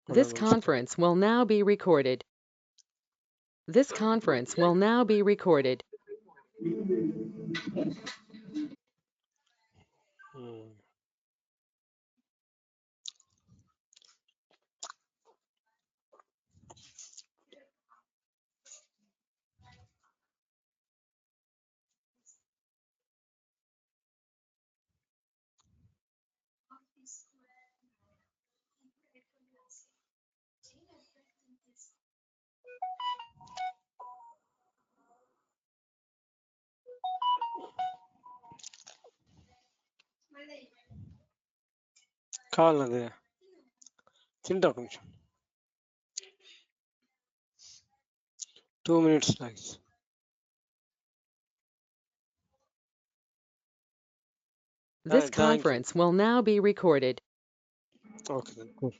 This conference will now be recorded. This conference will now be recorded. కావాలదే తింటా కొంచెం 2 minutes nice. This Thank you. conference will now be recorded. Okay then, cool.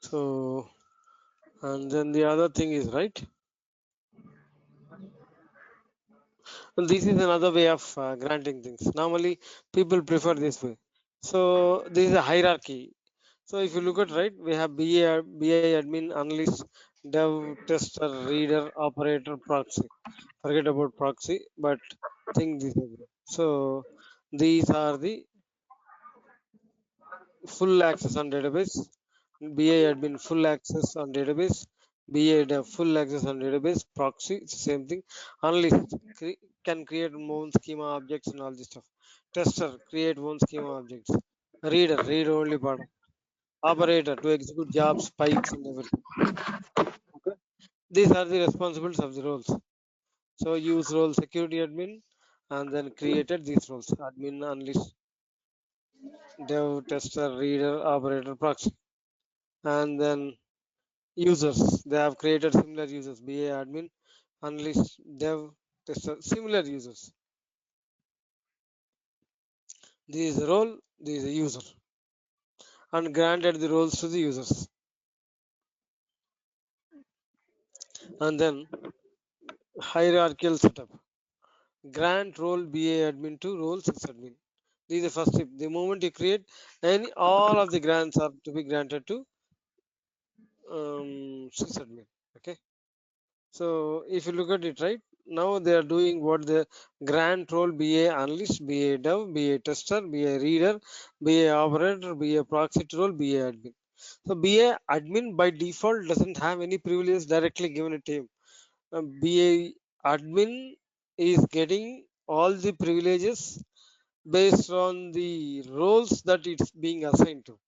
So and then the other thing is right. Well, this is another way of granting things. Normally people prefer this way. So this is a hierarchy. So if you look at right, we have BA admin, analyst, dev, tester, reader, operator, proxy. Forget about proxy, but think this way. So these are the full access on database. BA admin full access on database. BA dev full access on database. Proxy, it's the same thing. Analyst can create own schema objects and all this stuff. Tester create own schema objects. Reader read only part. Operator to execute jobs, pipes, and everything. Okay. These are the responsibilities of the roles. So use role security admin and then created these roles admin, analyst, dev, tester, reader, operator, proxy. And then users, they have created similar users, BA admin, analyst, dev, tester, similar users. This is a role, this is a user, and granted the roles to the users. And then hierarchical setup. Grant role BA admin to role sysadmin. This is the first step. The moment you create any, all of the grants are to be granted to sysadmin. Okay. So if you look at it right, now they are doing what the grant role BA analyst, BA dev, BA tester, BA reader, BA operator, BA proxy role, BA admin. So BA admin by default doesn't have any privileges directly given to him. BA admin is getting all the privileges based on the roles that it's being assigned to.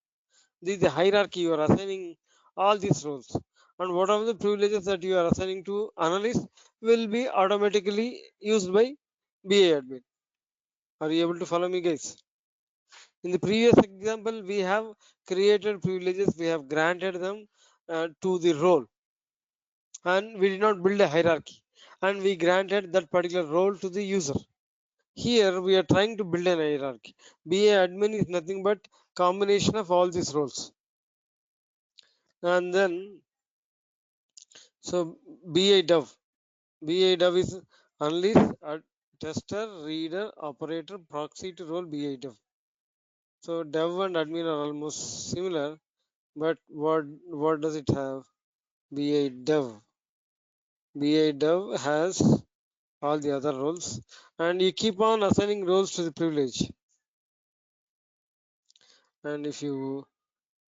This is the hierarchy. You are assigning all these roles, and whatever the privileges that you are assigning to analyst will be automatically used by BA admin. Are you able to follow me, guys? In the previous example, we have created privileges, we have granted them to the role, and we did not build a hierarchy, and we granted that particular role to the user. Here we are trying to build an hierarchy. BA admin is nothing but combination of all these roles. And then so BA dev. BA dev is analyst, tester, reader, operator, proxy to role BA dev. So dev and admin are almost similar, but what does it have? BA dev. BA dev has all the other roles, and you keep on assigning roles to the privilege. And if you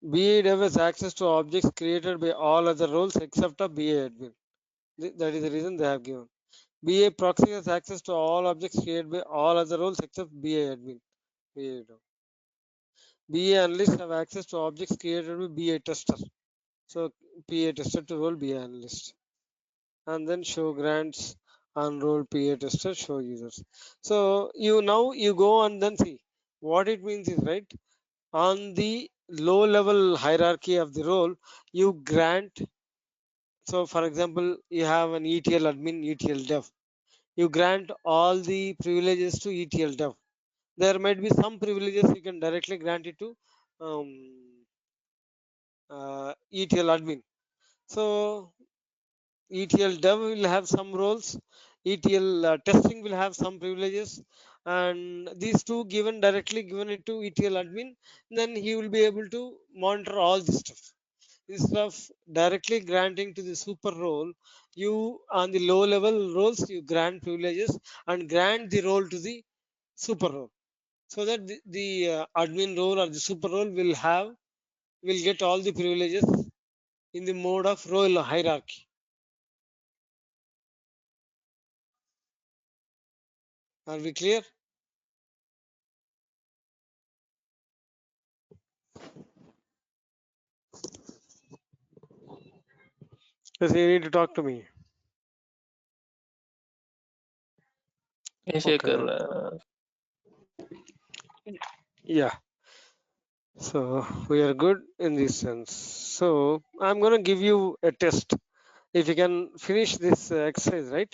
BA dev has access to objects created by all other roles except of BA admin. That is the reason they have given. BA proxy has access to all objects created by all other roles except BA admin. BA dev. BA analyst have access to objects created by BA tester. So PA tester to role BA analyst. And then show grants on role PA tester, show users. So you now you go and then see what it means is right. On the low level hierarchy of the role, you grant. So for example, you have an ETL admin, ETL dev. You grant all the privileges to ETL dev. There might be some privileges you can directly grant it to ETL admin. So ETL dev will have some roles. ETL testing will have some privileges, and these two directly given it to ETL admin, then he will be able to monitor all this stuff. Instead of directly granting to the super role, you on the low level roles you grant privileges and grant the role to the super role, so that the admin role or the super role will get all the privileges in the mode of role hierarchy. Are we clear? Yes, you need to talk to me. Yes, Okay. Shekhar, Yeah. So we are good in this sense. So I'm gonna give you a test. If you can finish this exercise, right?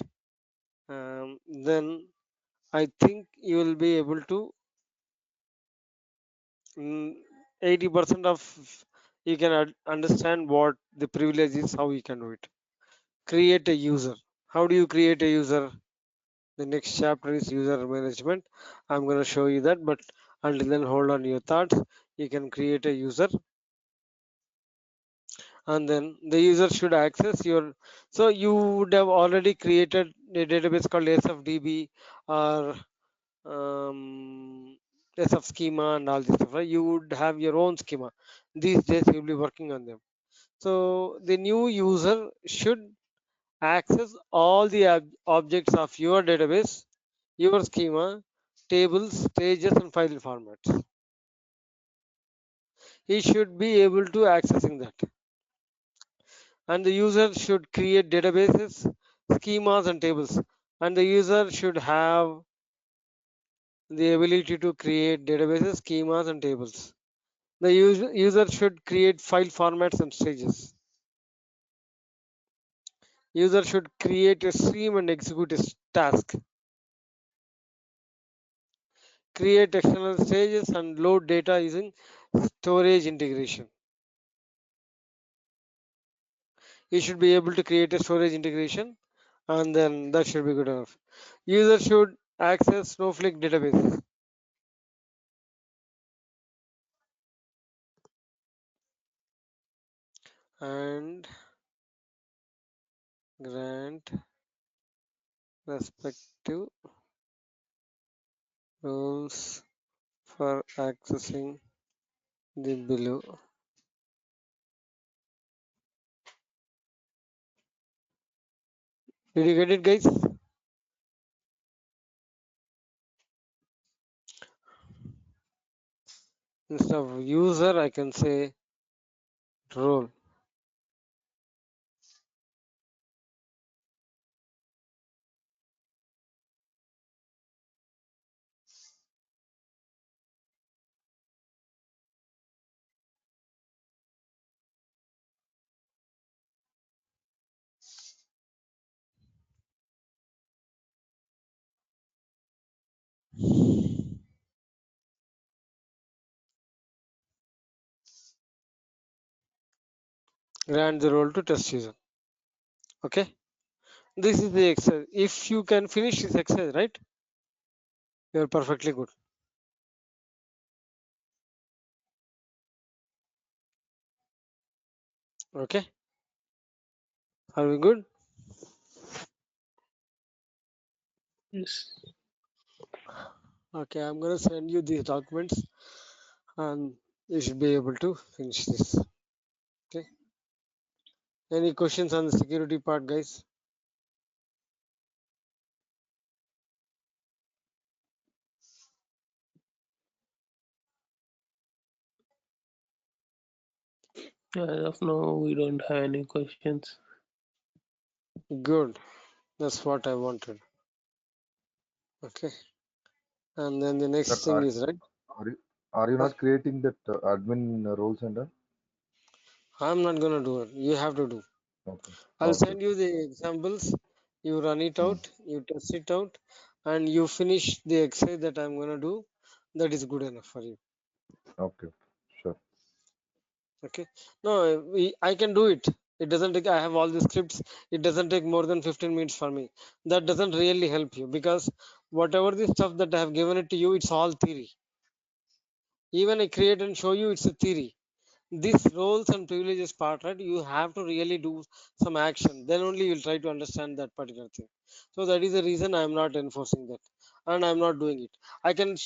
Then I think you will be able to 80% of you can understand what the privilege is, how you can do it. Create a user. How do you create a user? The next chapter is user management. I'm going to show you that, but until then, hold on your thoughts. You can create a user, and then the user should access your. So you would have already created a database called SFDB or SF schema and all this stuff, right? You would have your own schema. These days you'll be working on them. So the new user should access all the objects of your database, your schema, tables, stages, and file formats. He should be able to accessing that. And the user should create databases, schemas, and tables. And the user should have the ability to create databases, schemas, and tables. The user should create file formats and stages. User should create a stream and execute a task. Create external stages and load data using storage integration. You should be able to create a storage integration, and then that should be good enough. User should access Snowflake database and grant respective rules for accessing the below. Did you get it, guys? Instead of user, I can say role. Grant the role to test user. Okay. This is the exercise. If you can finish this exercise, right, you're perfectly good. Okay. Are we good? yes. Okay, I'm gonna send you these documents and you should be able to finish this. Okay. Any questions on the security part, guys? As of now, we don't have any questions. Good. That's what I wanted. Okay. And then the Sir, next thing is right. are you are you Huh? not creating that admin roles and all? I'm not gonna do it. You have to do. Okay. I'll Okay. send you the examples. You run it Hmm. out, you test it out, and you finish the exercise that I'm gonna do. That is good enough for you. Okay. Sure. Okay. No, I can do it. It doesn't take, I have all the scripts. It doesn't take more than 15 minutes for me. That doesn't really help you because whatever the stuff that I have given it to you, it's all theory. Even I create and show you, it's a theory. This roles and privileges part, right? You have to really do some action. Then only you'll try to understand that particular thing. So that is the reason I am not enforcing that, and I'm not doing it. I can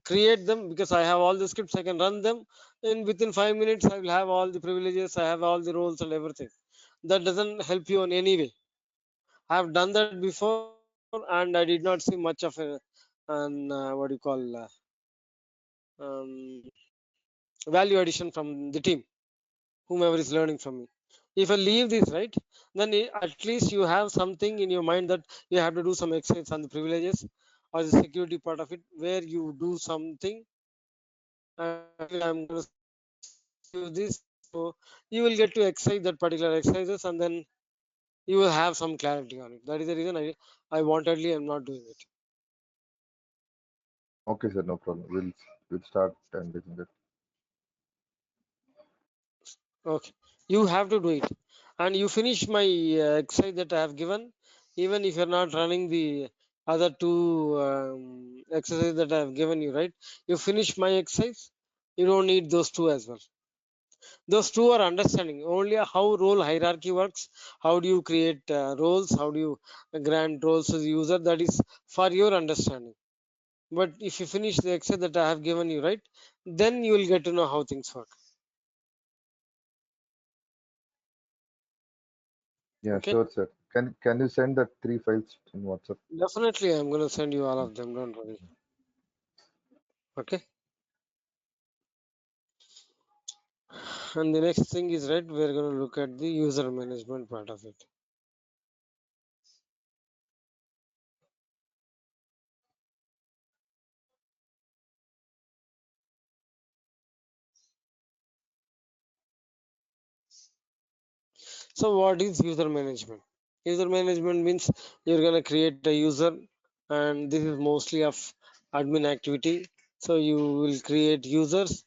create them because I have all the scripts. I can run them, and within 5 minutes, I will have all the privileges. I have all the roles and everything. That doesn't help you in any way. I have done that before, and I did not see much of a, an what do you call, um, value addition from the team, whomever is learning from me. If I leave this, right, then at least you have something in your mind that you have to do some exercise on the privileges or the security part of it, where you do something. And particularly, I'm going to save this, so you will get to exercise that particular exercises, and then you will have some clarity on it. That is the reason I wantedly am not doing it. Okay, sir, no problem. We'll start and listen that. Okay, you have to do it, and you finish my exercise that I have given. Even if you're not running the other two exercises that I have given you, right? You finish my exercise. You don't need those two as well. Those two are understanding only how role hierarchy works. How do you create roles? How do you grant roles to the user? That is for your understanding. But if you finish the exercise that I have given you, right, then you will get to know how things work. Yeah, Okay, sure, sir. Can you send the three files in WhatsApp? definitely I'm going to send you all of them, don't worry. Okay, and the next thing is, right, we're going to look at the user management part of it. So what is user management? User management means you're going to create a user, and this is mostly of admin activity. So you will create users,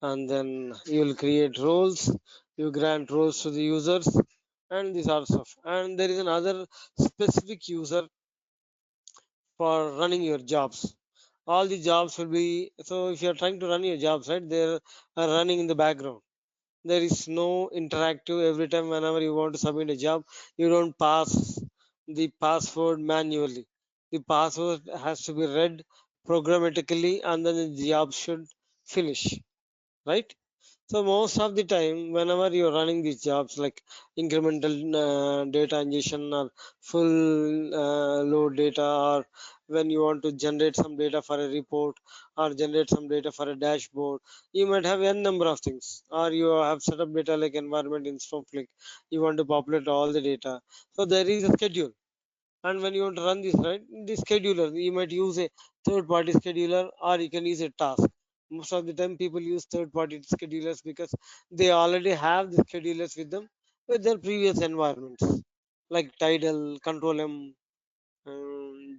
and then you will create roles. You grant roles to the users, and these are stuff. And there is another specific user for running your jobs. All the jobs will be, so if you're trying to run your jobs, right, they're running in the background. There is no interactive. Every time whenever you want to submit a job, you don't pass the password manually. The password has to be read programmatically, and then the job should finish, right? So most of the time, whenever you're running these jobs like incremental data ingestion or full load data, or when you want to generate some data for a report or generate some data for a dashboard, you might have n number of things. Or you have set up data like environment in Snowflake. You want to populate all the data. So there is a schedule, and when you want to run this, right, the scheduler, you might use a third party scheduler, or you can use a task. Most of the time people use third party schedulers because they already have the schedulers with them with their previous environments, like Tidal, Control M,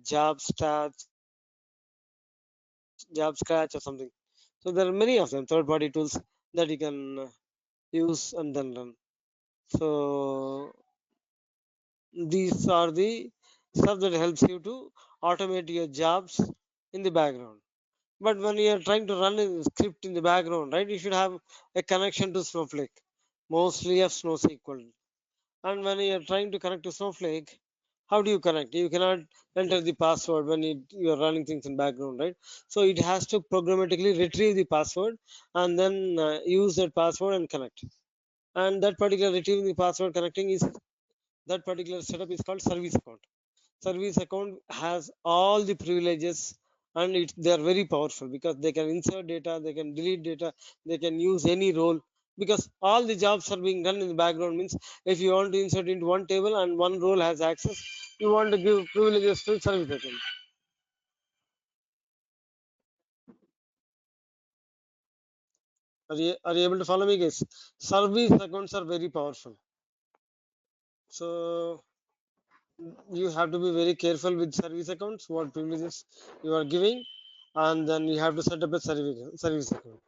job stats, job scratch, or something. So there are many of them, third party tools that you can use and then run. So these are the stuff that helps you to automate your jobs in the background. But when you are trying to run a script in the background, right, you should have a connection to Snowflake, mostly of SnowSQL. And when you are trying to connect to Snowflake, how do you connect? You cannot enter the password when you are running things in background, right? So it has to programmatically retrieve the password, and then use that password and connect. And that particular retrieving the password connecting is, that particular setup is called service account. Service account has all the privileges, and they are very powerful because they can insert data, they can delete data, they can use any role, because all the jobs are being done in the background. Means if you want to insert into one table and one role has access, you want to give privileges to service account. Are you able to follow me, guys? Service accounts are very powerful, so you have to be very careful with service accounts, what privileges you are giving, and then you have to set up a service account.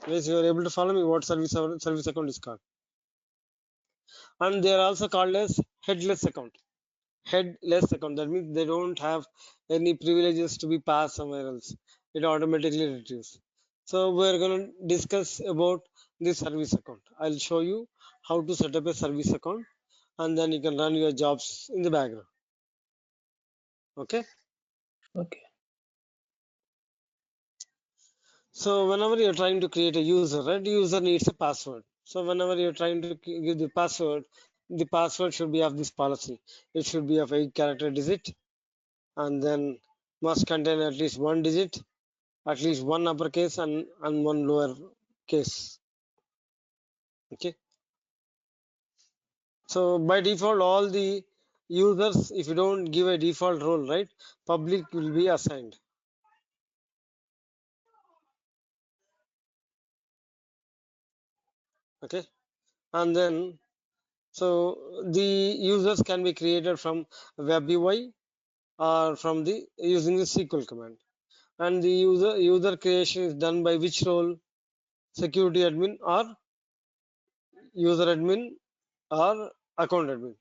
Yes, you are able to follow me what service account is called. And they are also called as headless account. Headless account. That means they don't have any privileges to be passed somewhere else. It automatically retrieves. So we're going to discuss about this service account. I'll show you how to set up a service account, and then you can run your jobs in the background. Okay. Okay. So whenever you're trying to create a user, right, user needs a password. So whenever you're trying to give the password should be of this policy. It should be of 8-character digit, and then must contain at least one digit, at least one uppercase and one lower case. Okay. So by default, all the users, if you don't give a default role, right, public will be assigned. Okay. And then so the users can be created from web UI or from the using the SQL command. And the user creation is done by which role? Security admin or user admin or account admin.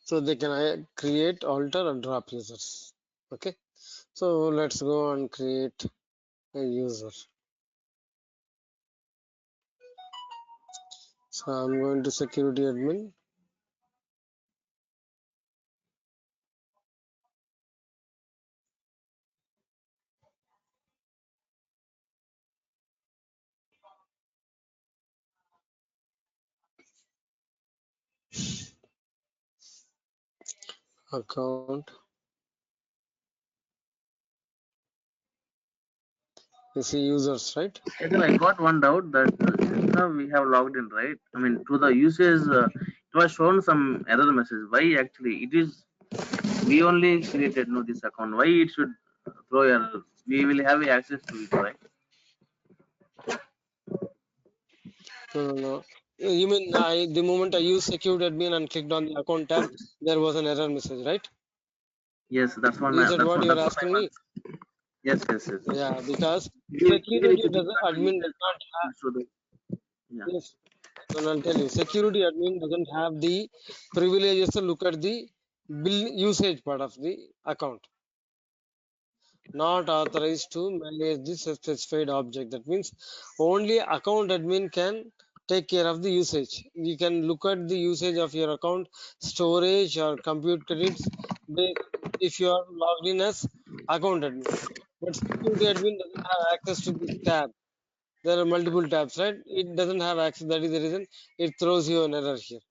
So they can create, alter, and drop users. Okay. So let's go and create a user. So I'm going to security admin. Account. You see users, right? Then I got one doubt that since now we have logged in, right? I mean, to the usage, it was shown some error message. Why actually it is we only created no this account? Why it should throw error? We will have access to it, right? No. You mean the moment I use security admin and clicked on the account tab, there was an error message, right? Yes, that's one. Is that what you're That's what I asking me? was. Yes. Yeah, because Even if security you did doesn't not admin does reset, not have. so the yeah. Yes, and I'll tell you, security admin doesn't have the privileges to look at the bill usage part of the account. Not authorized to manage this specified object. That means only account admin can take care of the usage. You can look at the usage of your account, storage or compute credits if you are logged in as account admin. But security admin doesn't have access to this tab. There are multiple tabs, right? It doesn't have access. That is the reason it throws you an error here.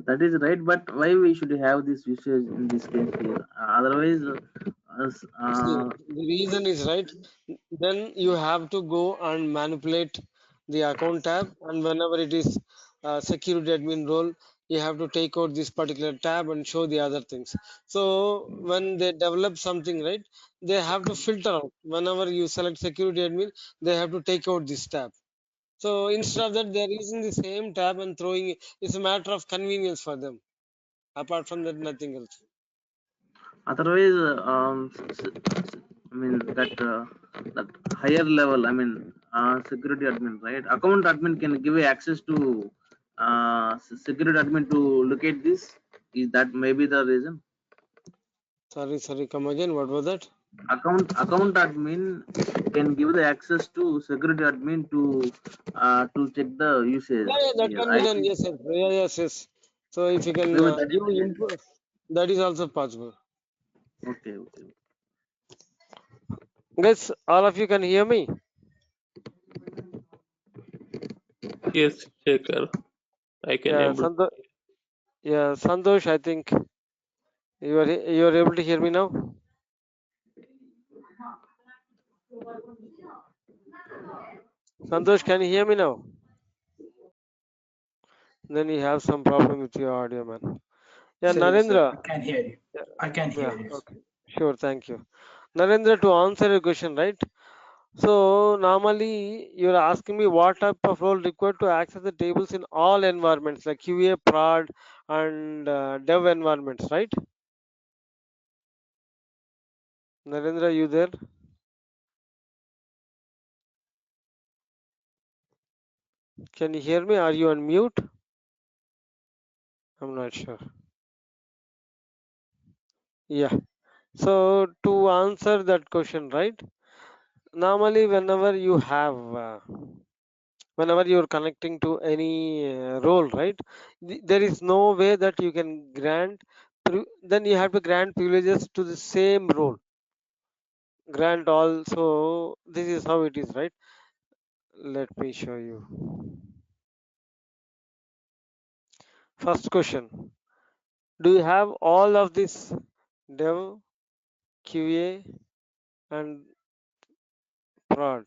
That is right, but why we should have this usage in this case here? Otherwise, See, the reason is right. Then you have to go and manipulate the account tab, and whenever it is security admin role, you have to take out this particular tab and show the other things. So when they develop something, right, they have to filter out. Whenever you select security admin, they have to take out this tab. So instead of that, they're using the same tab and throwing it. It's a matter of convenience for them. Apart from that, nothing else. otherwise, I mean that higher level. I mean, security admin, right? Account admin can give a access to security admin to look at this. Is that maybe the reason? Sorry, come again. What was that? Account admin can give the access to security admin to check the usage Yeah, that here. can be I done. think Yes. Yes. So if you can maybe that is give the case. input, that is also possible. Okay. Guys, all of you can hear me. Yes, Shekhar. I can Yeah, able. Santosh. Yeah, Santosh. I think you are able to hear me now. Santosh, can you hear me now? Then you have some problem with your audio, man. Yeah, Sir, Narendra. I can hear you. Yeah, I can hear yeah. you. Okay. Sure, thank you. Narendra, to answer your question, right? So normally you're asking me what type of role required to access the tables in all environments like QA, prod, and dev environments, right? Narendra, you there? Can you hear me? Are you on mute? I'm not sure. Yeah. So to answer that question, right? Normally, whenever you're connecting to any role, right? There is no way that you can grant. Then you have to grant privileges to the same role. Grant all. So this is how it is, right? Let me show you. First question: do you have all of this dev, QA, and prod?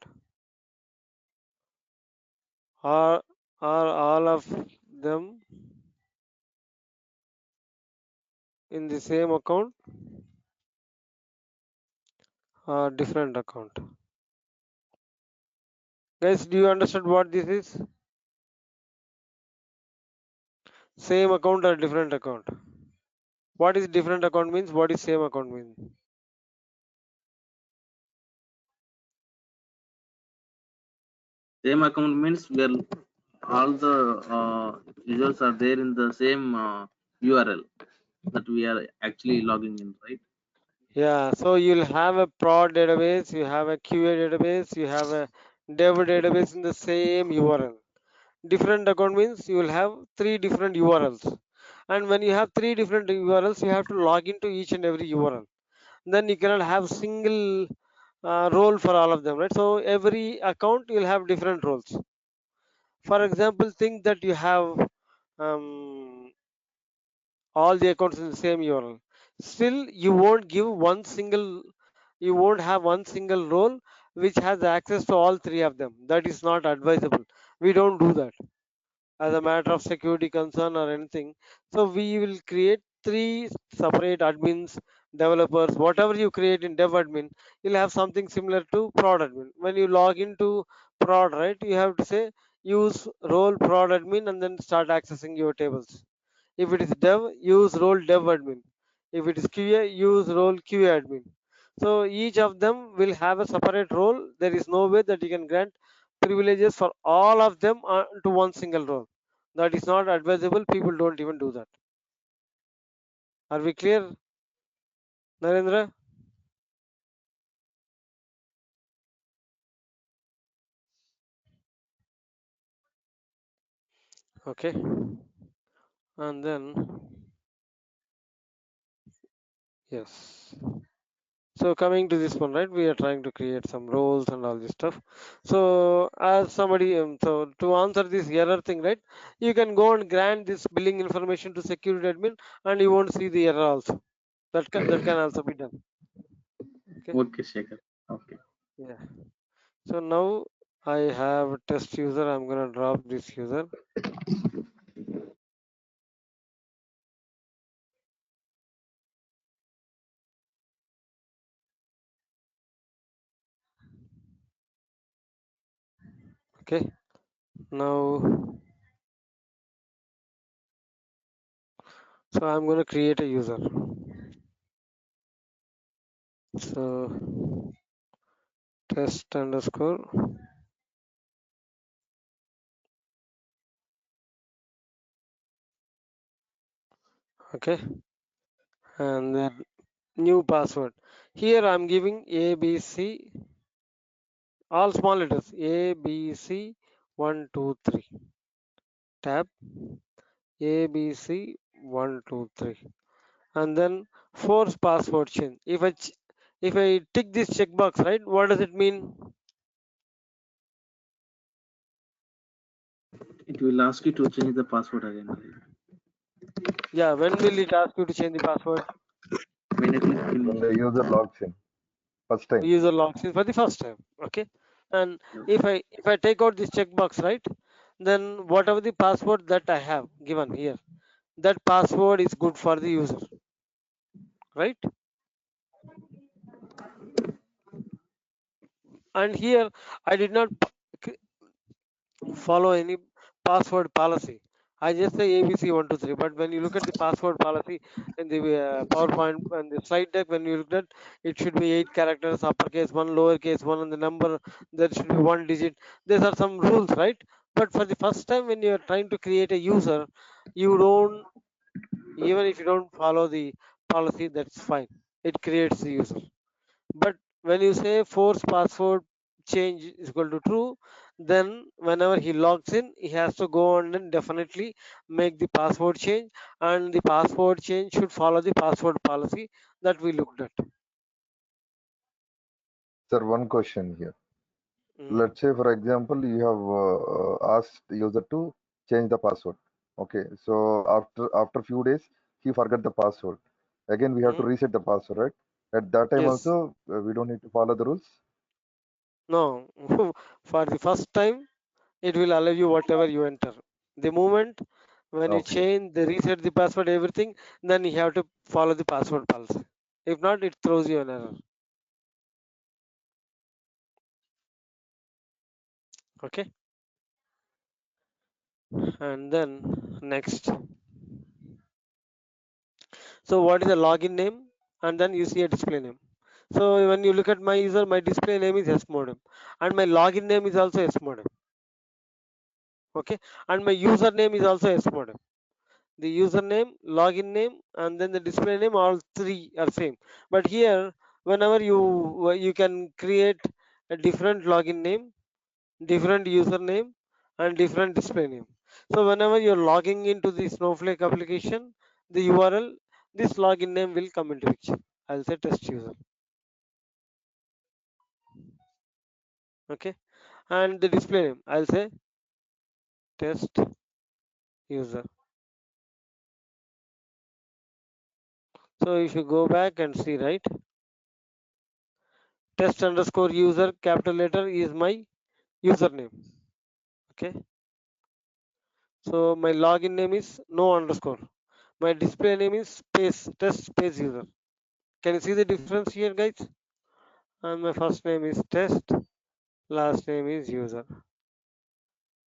Are all of them in the same account or different account? Guys, do you understand what this is? Same account or different account? What is different account means? What is same account means? Same account means where all the users are there in the same URL that we are actually logging in, right? Yeah, so you'll have a prod database, you have a QA database, you have a dev database in the same URL. Different account means you will have three different URLs. And when you have three different URLs, you have to log into each and every URL. Then you cannot have single role for all of them, right? So every account you'll have different roles. For example, think that you have um, all the accounts in the same URL. Still, you won't have one single role which has access to all three of them. That is not advisable. We don't do that as a matter of security concern or anything. So we will create three separate admins, developers, whatever you create in dev admin, you'll have something similar to prod admin. When you log into prod, right, you have to say use role prod admin and then start accessing your tables. If it is dev, use role dev admin. If it is QA, use role QA admin. So each of them will have a separate role. There is no way that you can grant privileges for all of them to one single role. That is not advisable. People don't even do that. Are we clear, Narendra? Okay. And then, yes. So coming to this one, right? We are trying to create some roles and all this stuff. So as somebody, so to answer this error thing, right? You can go and grant this billing information to security admin, and you won't see the error also. That can also be done. Okay. Okay, Shekhar. Okay. Yeah. So now I have a test user. I'm gonna drop this user. Okay. Now, so I'm gonna create a user. So test underscore. Okay. And then new password. Here I'm giving ABC, all small letters, ABC 123. Tab ABC 123. And then force password change. If I tick this checkbox, right, what does it mean? It will ask you to change the password again, right? Yeah, when will it ask you to change the password? When it is When finished. the user logs in first time. User logs in for the first time. Okay. And Okay. if I take out this checkbox, right, then whatever the password that I have given here, that password is good for the user, right? And here I did not follow any password policy. I just say ABC123. But when you look at the password policy in the PowerPoint and the slide deck, when you look at it, should be 8 characters, uppercase one, lowercase one, and the number there should be 1 digit. These are some rules, right? But for the first time, when you are trying to create a user, you don't, even if you don't follow the policy, that's fine. It creates the user. But when you say force password change is equal to true, then whenever he logs in, he has to go on and definitely make the password change, and the password change should follow the password policy that we looked at. Sir, one question here. Mm, Let's say, for example, you have asked the user to change the password. Okay, so after few days, he forget the password. Again, we have to mm, reset the password, right? At that time yes. also, we don't need to follow the rules. No. For the first time, it will allow you whatever you enter. The moment when you Okay. change, the reset the password, everything, then you have to follow the password policy. If not, it throws you an error. Okay. And then next. So what is the login name? And then you see a display name. So when you look at my user, my display name is smodem, and my login name is also smodem. Okay, and my username is also smodem. The username, login name, and then the display name, all three are same. But here, whenever you can create a different login name, different username, and different display name. So whenever you're logging into the Snowflake application, the URL, this login name will come into picture. I'll say test user. Okay, and the display name, I'll say test user. So if you go back and see, right, test underscore user capital letter is my username. Okay, so my login name is no underscore. My display name is space test space user. Can you see the difference here, guys? And my first name is test, last name is user.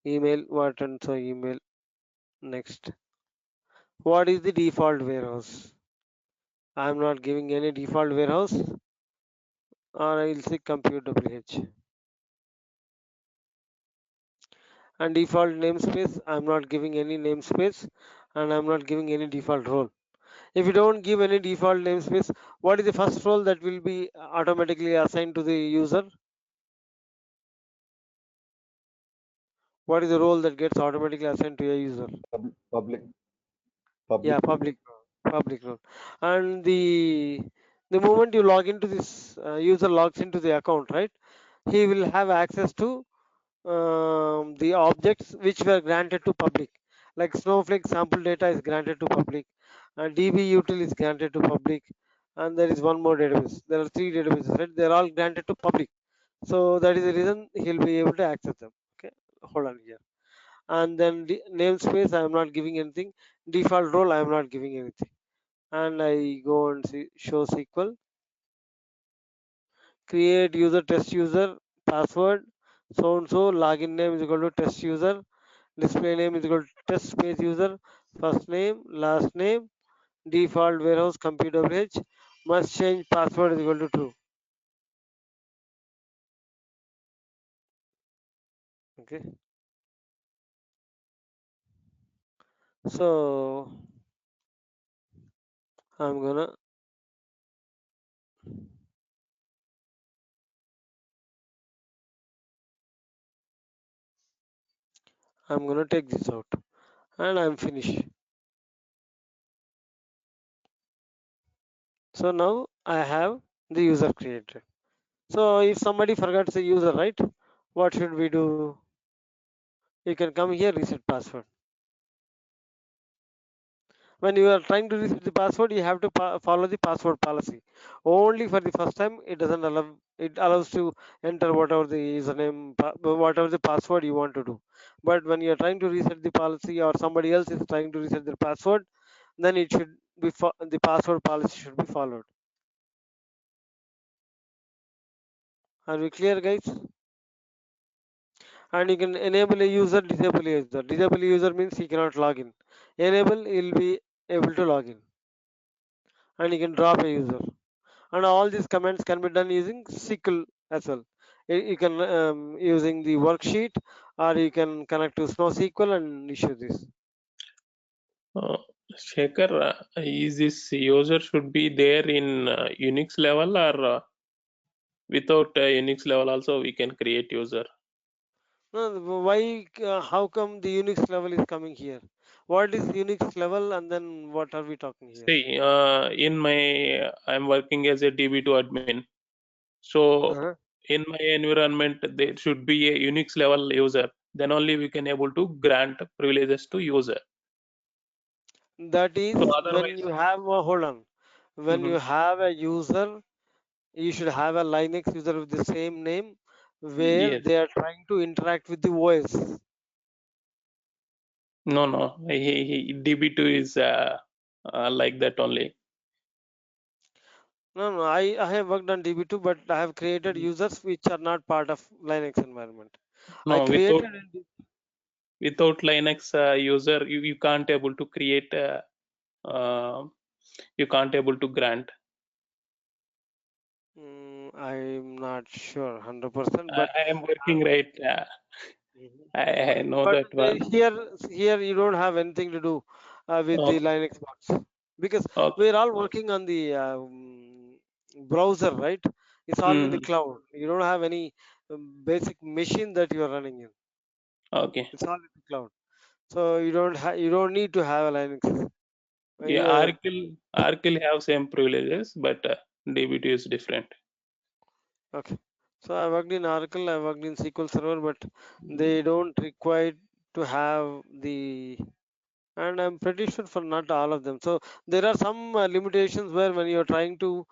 Email, what, and so email. Next, what is the default warehouse? I'm not giving any default warehouse, or I will say compute WH. And default namespace, I'm not giving any namespace, and I'm not giving any default role. If you don't give any default namespace, what is the first role that will be automatically assigned to the user? What is the role that gets automatically assigned to a user? Public, Yeah, public role. public role. And the moment you log into this, user logs into the account, right? He will have access to the objects which were granted to public. Like Snowflake sample data is granted to public, and DB util is granted to public, and there is one more database. There are three databases, right? They're all granted to public. So that is the reason he'll be able to access them. Okay, hold on here. And then the namespace, I am not giving anything. Default role, I am not giving anything. And I go and see show SQL. Create user test user password. So and so login name is equal to test user. Display name is equal to test space user. First name, last name, default warehouse compute average. Must change password is equal to true. Okay. So I'm gonna I'm gonna take this out, and I'm finished. So now I have the user created. So if somebody forgets the user, right? What should we do? You can come here, reset password. When you are trying to reset the password, you have to follow the password policy. Only for the first time, it doesn't allow. It allows to enter whatever the username, whatever the password you want to do. But when you are trying to reset the policy, or somebody else is trying to reset the password, then it should be the password policy should be followed. Are we clear, guys? And you can enable a user, disable a user. Disable a user means he cannot log in. Enable, he'll be able to log in. And you can drop a user. And all these commands can be done using SQL as well. You can using the worksheet, or you can connect to SnowSQL and issue this. Uh, Shekhar, is this user should be there in Unix level, or without Unix level also we can create user? No, why? How come the Unix level is coming here? What is Unix level, and then what are we talking here? See, in my I'm working as a DB2 admin. So Uh-huh. in my environment, there should be a Unix level user. Then only we can able to grant privileges to user. That is So when otherwise, you have hold on. When you mhm, have a user, you should have a Linux user with the same name, where yes, they are trying to interact with the OS. no, DB2 is like that only. No, no, I have worked on DB2, but I have created Mhm. users which are not part of Linux environment. I No, created without Linux user, you can't able to create. Uh, you can't able to grant. I'm not sure 100%, but I am working right. Mhm. I know But that one. here you don't have anything to do with the Okay, Linux box, because okay. we're all working on the browser, right? It's all in the Mm, cloud. You don't have any basic machine that you're running in. okay. It's all in the cloud. So you don't need to have a Linux. Yeah, Yeah, Arkle have same privileges, but DB2 is different. okay. So I worked in Oracle, I worked in SQL Server, but Mm, they don't require to have the, and I'm pretty sure for not all of them. So there are some limitations where when you're trying to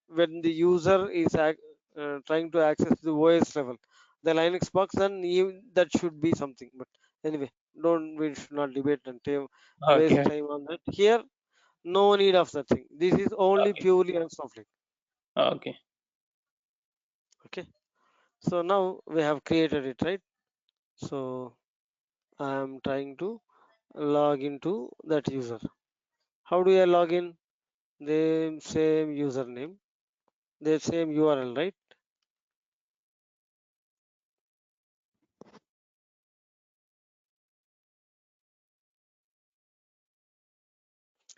when the user is trying to access the OS level, the Linux box, then that should be something. But anyway, don't we should not debate and waste okay, time on that. Here, no need of that thing. This is only okay, purely on Snowflake. okay, Okay. So now we have created it, right? So I'm trying to log into that user. How do I log in? The same username, the same URL, right?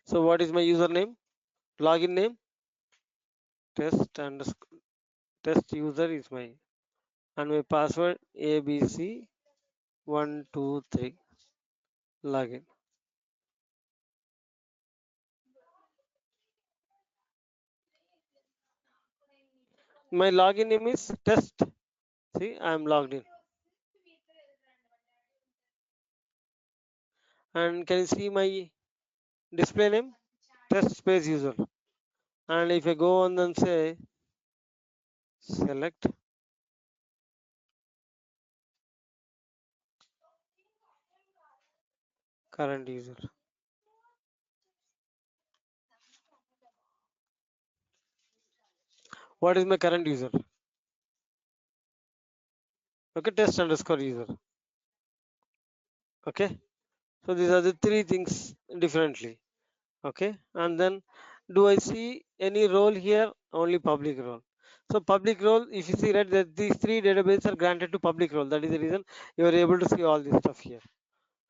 So what is my username? Login name? Test underscore test user is my, and my password ABC123 login. My login name is test. See, I am logged in. And can you see my display name? Test space user. And if I go on and say select current user. What is my current user? Okay, test underscore user. Okay, so these are the three things differently. Okay, and then do I see any role here? Only public role. So public role, if you see, right, that these three databases are granted to public role. That is the reason you are able to see all this stuff here,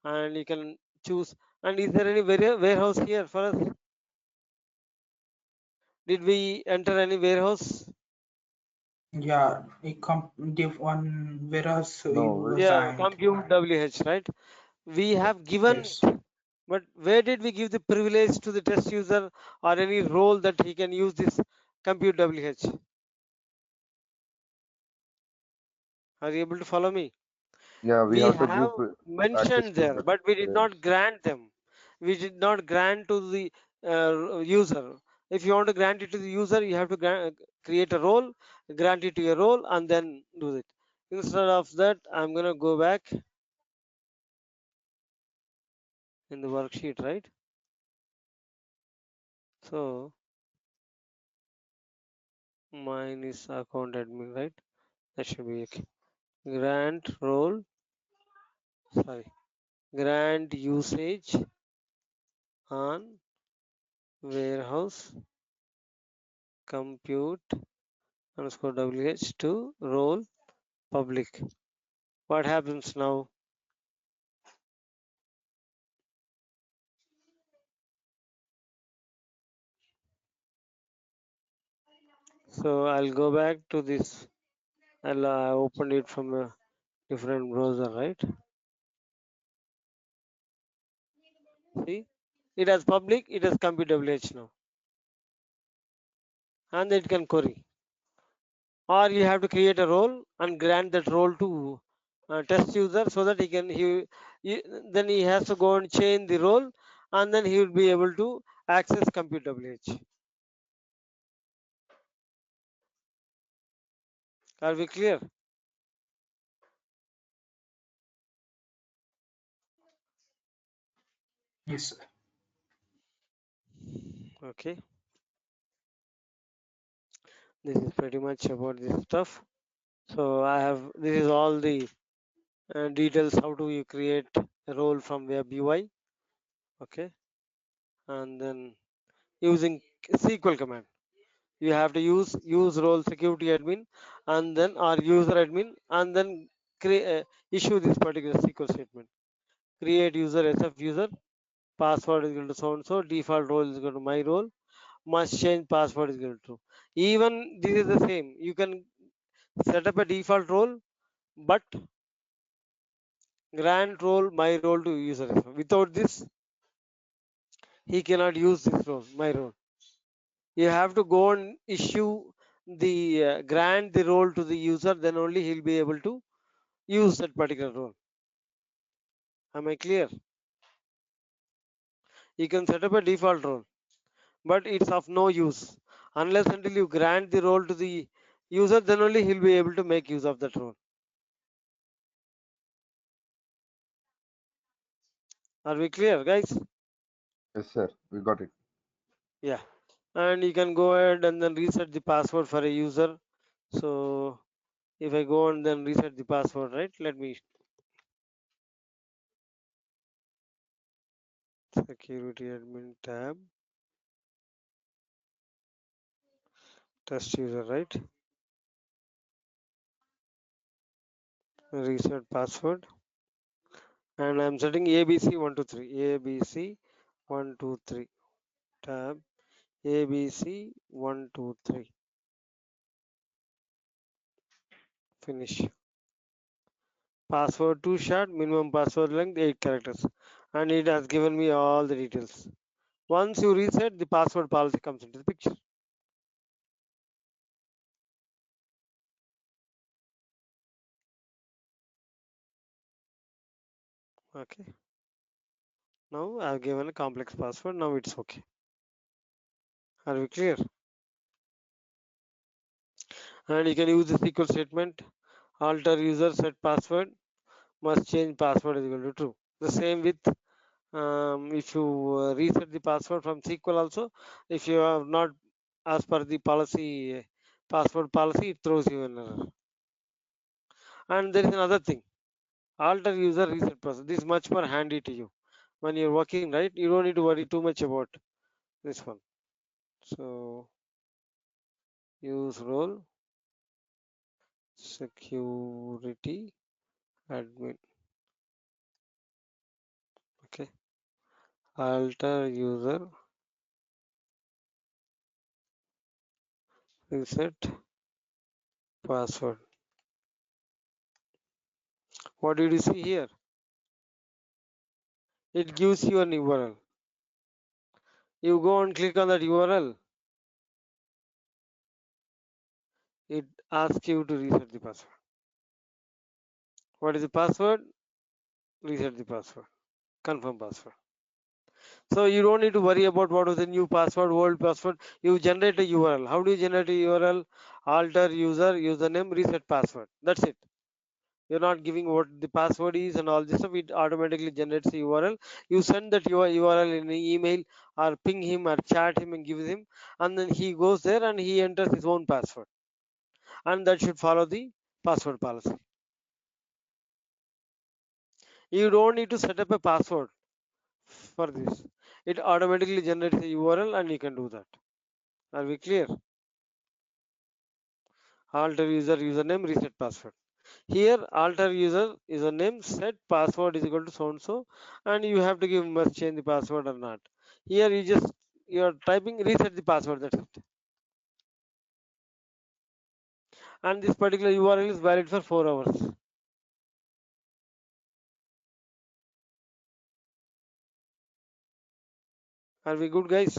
and you can choose. And is there any warehouse here for us? Did we enter any warehouse? Yeah, div one warehouse No, you Yeah, assigned. compute WH, right? We have given Yes. it, but where did we give the privilege to the test user or any role that he can use this compute WH? Are you able to follow me? yeah, we We have to have give access mentioned to there, that. but we did Yes. not grant them. We did not grant to the user. If you want to grant it to the user, you have to create a role, grant it to a role, and then do it. Instead of that, I'm going to go back in the worksheet, right? So Mine is account admin, right? That should be okay. Grant role, sorry, grant usage on warehouse compute underscore WH to role public. What happens now? So I'll go back to this. I'll open it from a different browser, right? See, it has public, it has compute WH now, and it can query. Or you have to create a role and grant that role to test user so that he then he has to go and change the role, and then he will be able to access compute WH. Are we clear? Yes, sir. Okay, this is pretty much about this stuff. So I have, this is all the details how do you create a role from web UI. Okay, and then using SQL command, you have to use role security admin and then or user admin, and then issue this particular SQL statement. Create user SF user, password is equal to so and so, default role is equal to my role, must change password is equal to true. Even this is the same, you can set up a default role but grant role my role to user. Without this he cannot use this role, my role. You have to go and issue the grant the role to the user, then only he'll be able to use that particular role. Am I clear? You can set up a default role, but it's of no use unless until you grant the role to the user, then only he'll be able to make use of that role. Are we clear, guys? Yes, sir. We got it. Yeah. And you can go ahead and then reset the password for a user. So if I go and then reset the password, right? Let me security admin tab, test user, right? Reset password, and I'm setting ABC123, ABC123 tab, ABC123, finish. Password too short, minimum password length 8 characters, and it has given me all the details. Once you reset, the password policy comes into the picture. Okay, now I've given a complex password, now it's okay. Are we clear? And you can use the SQL statement, alter user set password, must change password is equal to true. The same with if you reset the password from SQL also, if you have not as per the policy password policy, it throws you an error. And there is another thing, alter user reset process. This is much more handy to you when you're working, right? You don't need to worry too much about this one. So use role security admin. Okay, alter user reset password. What did you see here? It gives you an URL. You go and click on that URL, it asks you to reset the password. What is the password? Reset the password. Confirm password. So you don't need to worry about what was the new password, old password. You generate a URL. How do you generate a URL? Alter user, username, reset password. That's it. you're not giving what the password is and all this stuff, it automatically generates the URL. You send that your URL in an email or ping him or chat him and give him, and then he goes there and he enters his own password, and that should follow the password policy. You don't need to set up a password for this. It automatically generates the URL and you can do that. Are we clear? Alter user username, reset password. Here alter user username, set password is equal to so and so, and you have to give must change the password or not. Here you are typing reset the password, that's it. And this particular URL is valid for 4 hours. Are we good, guys?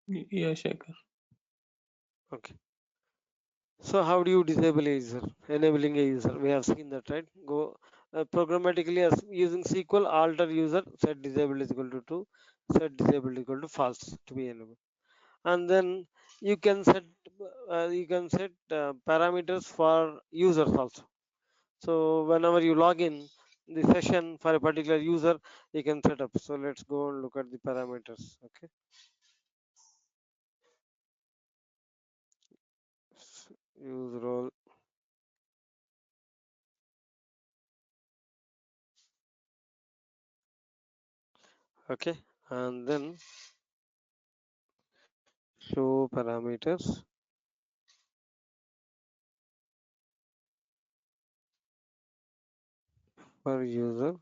Yeah, Shekhar. Okay. So how do you disable a user? Enabling a user. We have seen that, right? Go programmatically as using SQL alter user set disabled is equal to true, set disabled equal to false to be enabled. And then you can set parameters for users also. So whenever you log in the session for a particular user, you can set up. So let's go and look at the parameters. Okay. Use role. Okay. And then show parameters for user.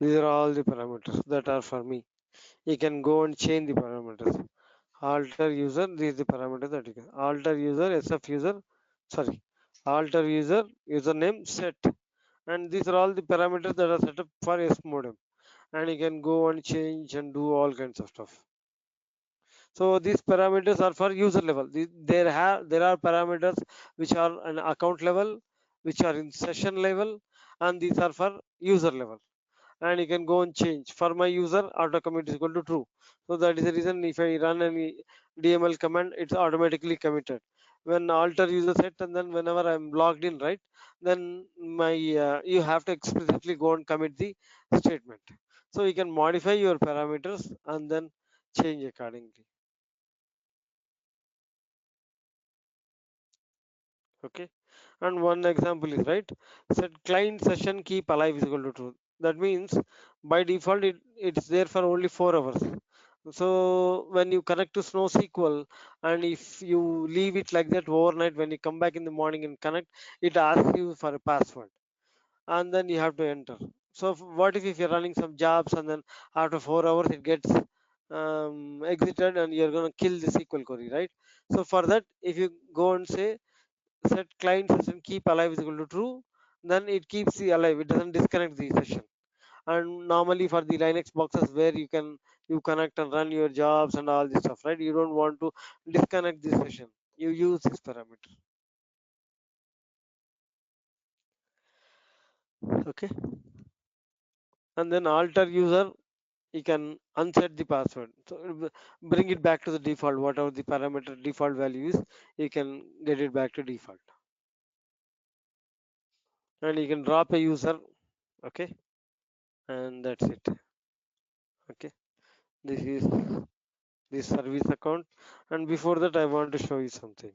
These are all the parameters that are for me. You can go and change the parameters. Alter user, this is the parameter that you can alter user, SF user, sorry, alter user, username set, and these are all the parameters that are set up for S modem, and you can go and change and do all kinds of stuff. So these parameters are for user level. There are parameters which are an account level, which are in session level, and these are for user level. And you can go and change. For my user, auto commit is equal to true. So that is the reason if I run any DML command, it's automatically committed. When alter user set and then whenever I'm logged in, right, then my you have to explicitly go and commit the statement. So you can modify your parameters and then change accordingly. Okay. And one example is right, set client session keep alive is equal to true. That means by default it's there for only 4 hours. So when you connect to SnowSQL and if you leave it like that overnight, when you come back in the morning and connect, it asks you for a password and then you have to enter. So what if you're running some jobs and then after 4 hours it gets exited and you're going to kill the SQL query, right? So for that, if you go and say set client session keep alive is equal to true, then it keeps the alive, it doesn't disconnect the session. And normally for the Linux boxes where you connect and run your jobs and all this stuff, right, you don't want to disconnect the session, you use this parameter. Okay. And then alter user, you can unset the password, so bring it back to the default, whatever the parameter default value is, you can get it back to default. And you can drop a user. Okay. And that's it. Okay. This is the service account, and before that I want to show you something.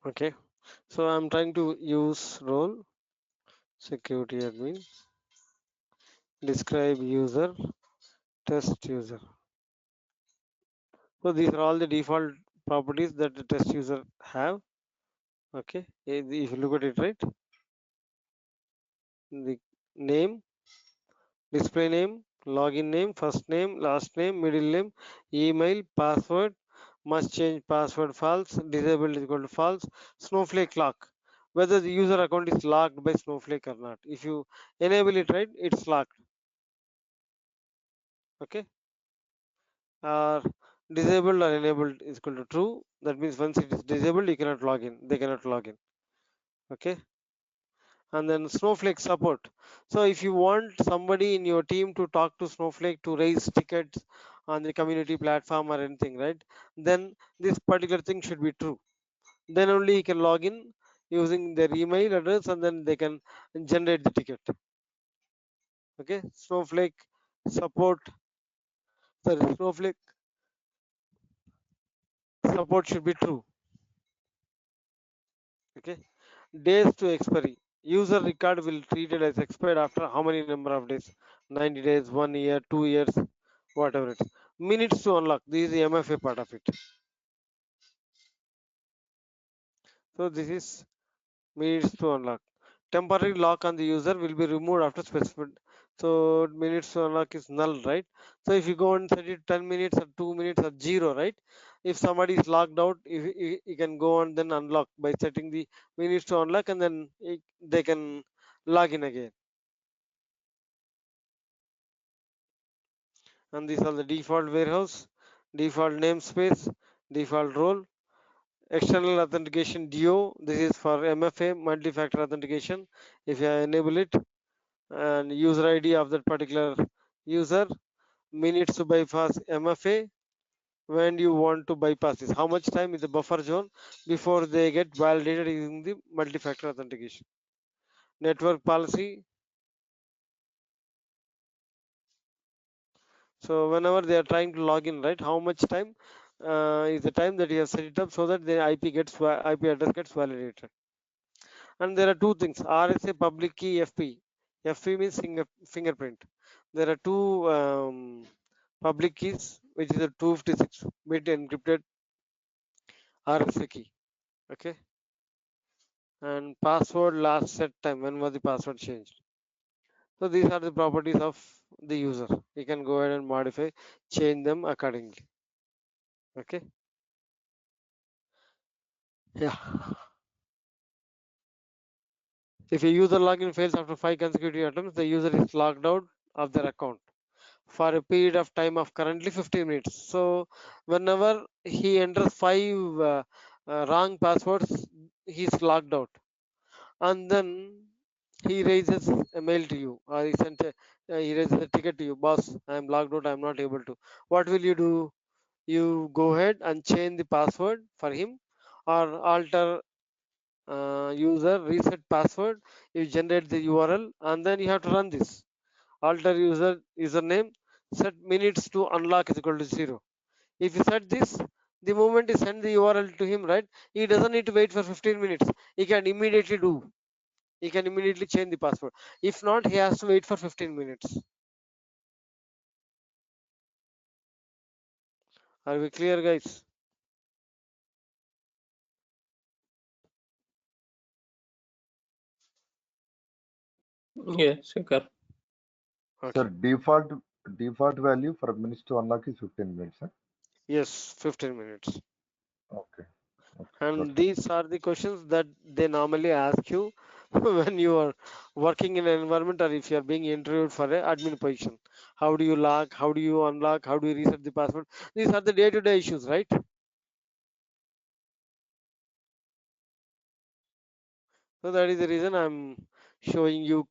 Okay, so I'm trying to use role security admin, describe user, test user. So these are all the default properties that the test user have. Okay, if you look at it, right, the name, display name, login name, first name, last name, middle name, email, password, must change password false, disabled is equal to false, Snowflake lock, whether the user account is locked by Snowflake or not. If you enable it, right, it's locked. Okay, or disabled or enabled is equal to true. That means once it is disabled, you cannot log in. They cannot log in. Okay, and then Snowflake support. So if you want somebody in your team to talk to Snowflake to raise tickets on the community platform or anything, right, then this particular thing should be true. Then only you can log in using their email address and then they can generate the ticket. Okay, Snowflake support, sorry, Snowflake support should be true. Okay, days to expiry. User record will treated as expired after how many number of days? 90 days, 1 year, 2 years, whatever it is. Minutes to unlock. This is the MFA part of it. So this is minutes to unlock. Temporary lock on the user will be removed after specified. So minutes to unlock is null, right? So if you go and set it 10 minutes or 2 minutes or 0, right? If somebody is locked out, if you can go and then unlock by setting the minutes to unlock and then they can log in again. And these are the default warehouse, default namespace, default role, external authentication DO. This is for MFA, multi-factor authentication. If you enable it, and user ID of that particular user, minutes to bypass MFA. When you want to bypass this, how much time is the buffer zone before they get validated using the multi-factor authentication. Network policy. So whenever they are trying to log in, right, how much time is the time that you have set it up so that the IP address gets validated. And there are two things: RSA public key, FP. FP means fingerprint. There are two public keys, which is a 256-bit encrypted RSA key. Okay, and password last set time. When was the password changed? So these are the properties of the user. You can go ahead and modify, change them accordingly. Okay. Yeah. If a user login fails after 5 consecutive attempts, the user is logged out of their account for a period of time of currently 15 minutes. So whenever he enters 5 wrong passwords, he's logged out. And then he raises a mail to you, or he raises a ticket to you, boss, I am logged out, I am not able to. What will you do? You go ahead and change the password for him, or alter user reset password. You generate the URL and then you have to run this. Alter username, set minutes to unlock is equal to 0. If you set this, the moment you send the URL to him, right, he doesn't need to wait for 15 minutes. He can immediately do. He can immediately change the password. If not, he has to wait for 15 minutes. Are we clear, guys? Yes, Shankar. Okay. Sir, default value for minutes to unlock is 15 minutes. Huh? Yes, 15 minutes. Okay. Okay. Got And it. these are the questions that they normally ask you when you are working in an environment or if you are being interviewed for an admin position. How do you lock? How do you unlock? How do you reset the password? These are the day-to-day issues, right? So that is the reason I'm showing you,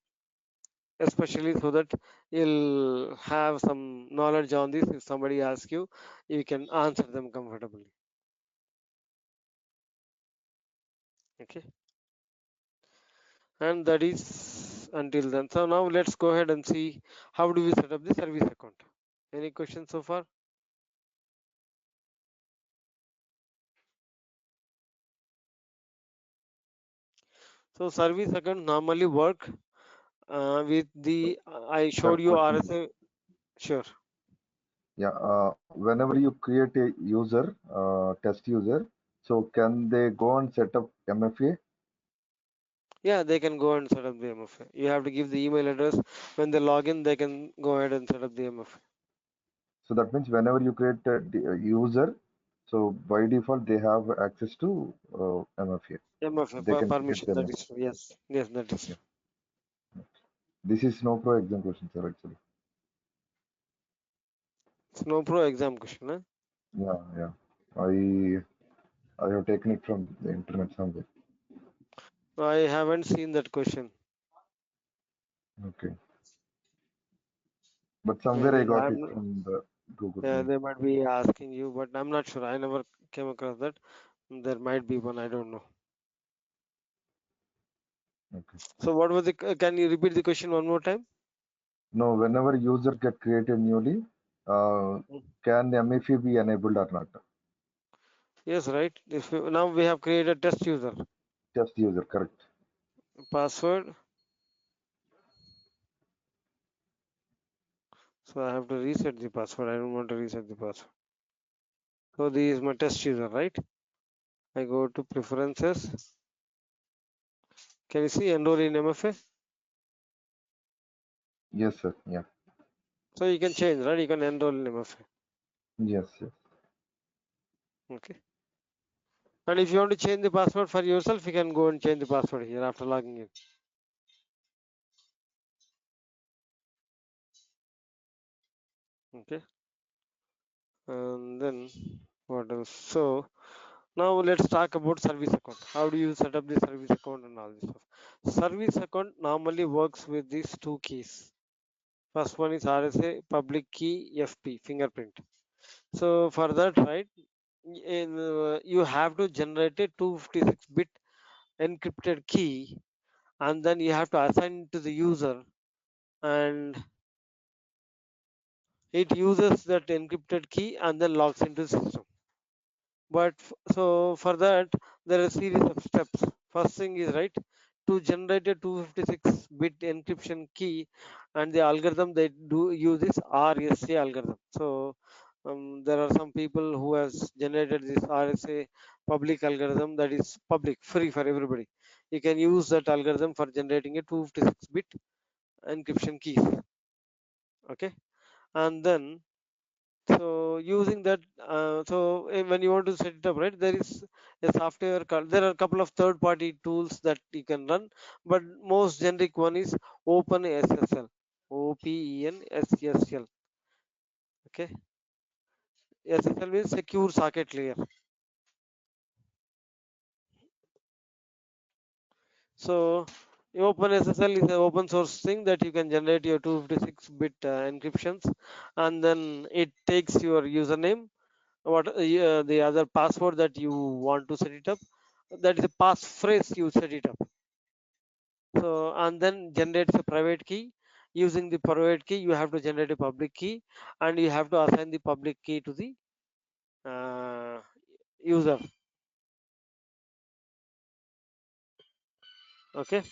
especially so that you'll have some knowledge on this. If somebody asks you, you can answer them comfortably. Okay. And that is until then. So now let's go ahead and see how do we set up the service account. Any questions so far? So service account normally work with the I Sir, showed you question. RSA. Sure. Yeah, whenever you create a user, test user, so can they go and set up MFA? Yeah, they can go and set up the MFA. You have to give the email address. When they log in, they can go ahead and set up the MFA. So that means whenever you create a user, so by default they have access to MFA. MFA They can create permission. the That MFA. is true. Yes. Yes, that is Yeah. true. This is no pro exam question, sir. Actually. Snow Pro exam question. Huh? Yeah, yeah. I have taken it from the internet somewhere. I haven't seen that question. Okay. But somewhere I Maybe got it from the Google. yeah, Yeah. they might be asking you, but I'm not sure. I never came across that. There might be one. I don't know. Okay. So what was the? Can you repeat the question one more time? No, whenever user get created newly, uh, Mm. can MFA be enabled or not? Yes, right. If now we have created test user Test user, correct. password, so I have to reset the password. I don't want to reset the password. So this is my test user, right? I go to preferences. Can you see enroll in MFA? Yes, sir. Yeah. So you can change, right? You can enroll in MFA. Yes, yes. Okay. And if you want to change the password for yourself, you can go and change the password here after logging in. Okay. And then what else? So now let's talk about service account. How do you set up the service account and all this stuff? Service account normally works with these two keys. First one is RSA public key FP fingerprint. So for that, right, you have to generate a 256-bit encrypted key, and then you have to assign to the user, and it uses that encrypted key and then logs into the system. But so for that, there are a series of steps. First thing is right to generate a 256-bit encryption key, and the algorithm they do use is RSA algorithm. So there are some people who has generated this RSA public algorithm that is public, free for everybody. You can use that algorithm for generating a 256-bit encryption keys. Okay, and then so using that, when you want to set it up, right, there is a software called, there are a couple of third-party tools that you can run, but most generic one is OpenSSL, OpenSSL. Okay, SSL means secure socket layer. So OpenSSL is an open source thing that you can generate your 256-bit encryptions, and then it takes your username, what the other password that you want to set it up, that is a passphrase you set it up. So and then generates a private key. Using the private key you have to generate a public key, and you have to assign the public key to the user. Okay,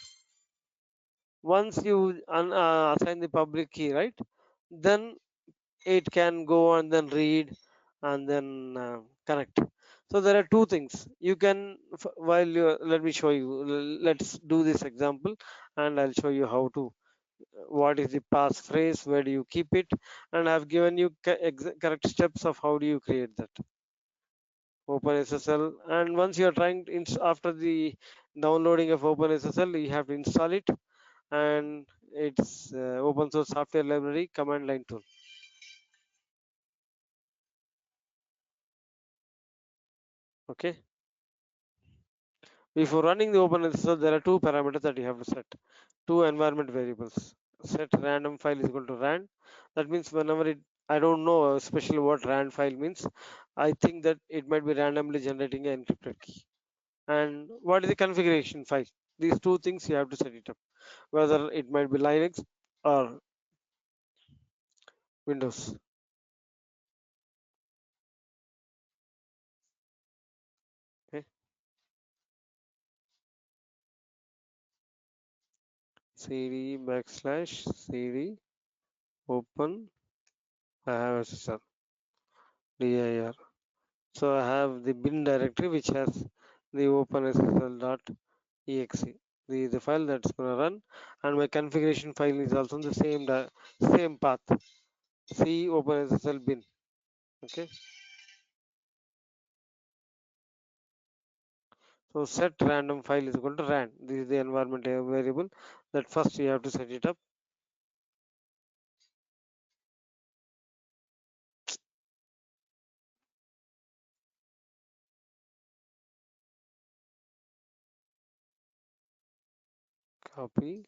once you assign the public key, right, then it can go and then read and then connect. So there are two things you can, while you, let me show you, let's do this example, and I'll show you how to, what is the passphrase, where do you keep it, and I've given you correct steps of how do you create that OpenSSL. And once you are trying to after the downloading of OpenSSL, you have to install it, and it's open source software library command line tool. Okay, before running the OpenSSL, there are two parameters that you have to set, two environment variables. Set random file is equal to rand. That means whenever it, I don't know especially what rand file means. I think that it might be randomly generating an encrypted key. And what is the configuration file? These two things you have to set it up, whether it might be Linux or Windows. Okay. cd /cd open. I have SSL dir. So I have the bin directory which has the openssl.exe, the file that's gonna run, and my configuration file is also the same path. C openssl bin. Okay. So set random file is equal to ran. This is the environment variable that first you have to set it up. Copy.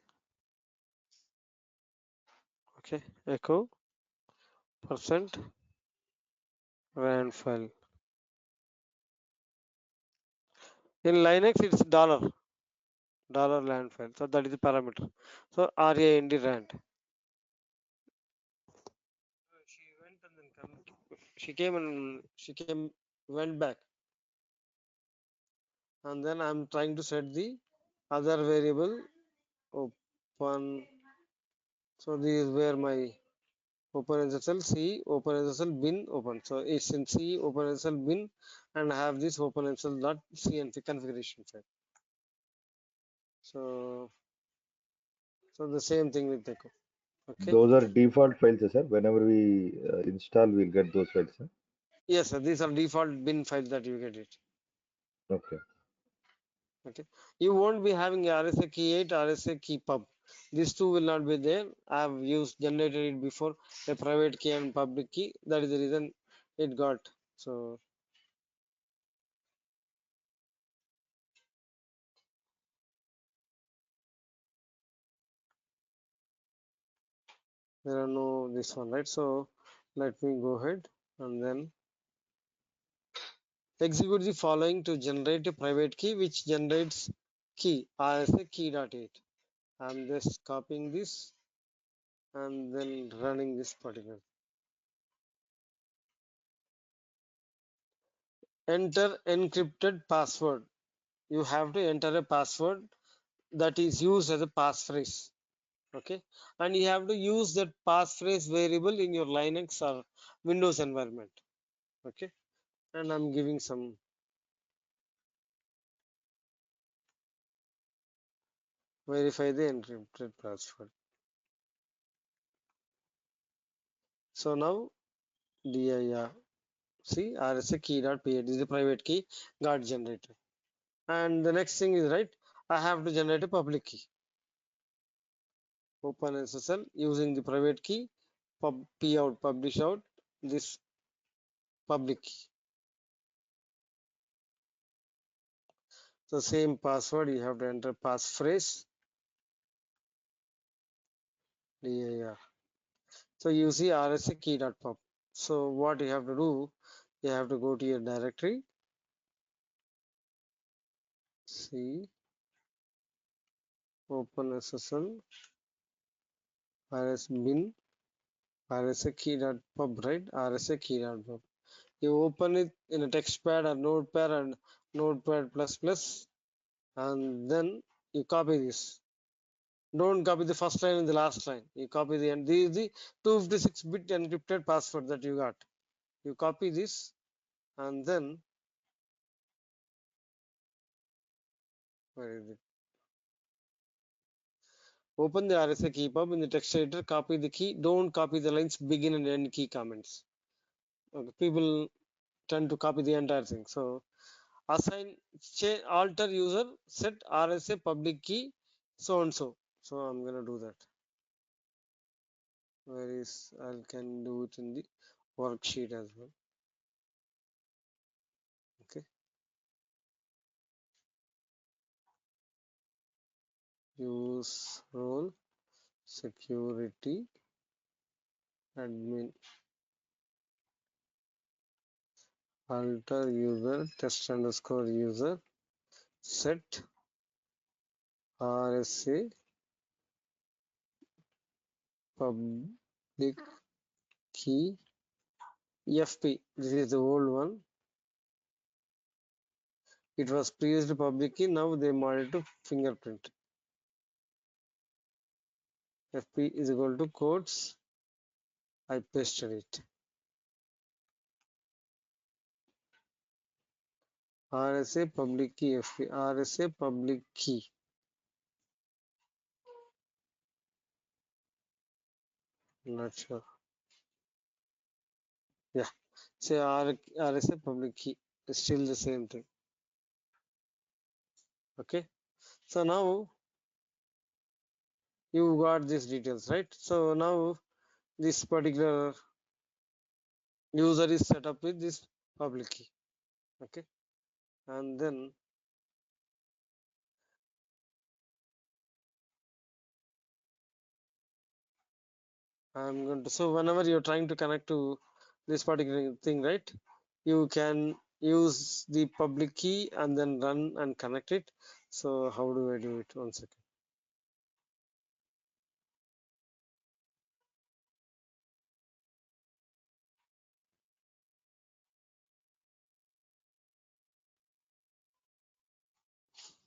Okay. Echo percent ran file. In Linux it's dollar land file. So that is the parameter. So rand rand. She went and then she came went back, and then I'm trying to set the other variable open. So this is where my OpenSSL C OpenSSL bin open. So it's in C OpenSSL bin, and I have this OpenSSL.cnf configuration file. So the same thing with Echo. Okay. Those are default files, sir. Whenever we install, we'll get those files, sir. Yes, sir, these are default bin files that you get it. Okay. Okay. You won't be having RSA key 8, RSA key pub. These two will not be there. I have generated it before, a private key and public key. That is the reason it got. So there are no this one, right? So let me go ahead and then execute the following to generate a private key which generates key RSA key.8. I'm just copying this and then running this particular. Enter encrypted password. You have to enter a password that is used as a passphrase. Okay, and you have to use that passphrase variable in your Linux or Windows environment. Okay, and I'm giving some verify the encrypted password. So now dir see rsa key.ph is the private key got generated, and the next thing is right. I have to generate a public key. Open SSL using the private key pout publish out this public key. So same password you have to enter passphrase dir. So you see rsa key.pub. So what you have to do, you have to go to your directory, see open ssl rs bin rsa key.pub, right? rsa key.pub. You open it in a text pad or notepad and notepad plus plus, and then you copy this. Don't copy the first line and the last line. You copy the end. This is the 256-bit encrypted password that you got. You copy this and then where is it? Open the RSA key pub in the text editor, copy the key. Don't copy the lines begin and end key comments. Okay. People tend to copy the entire thing. So assign alter user set RSA public key so and so. So I'm gonna do that. Where is I can do it in the worksheet as well. Okay. Use role security admin alter user test underscore user set RSA public key FP. This is the old one. It was previously public key. Now they modded to fingerprint. fp is equal to quotes. I pasted it. RSA public key fp, RSA public key. Not sure. Yeah, say RSA public key is still the same thing. Okay, so now you got these details, right? So now this particular user is set up with this public key. Okay, and then I'm going to, so whenever you're trying to connect to this particular thing, right, you can use the public key and then run and connect it. So how do I do it? 1 second.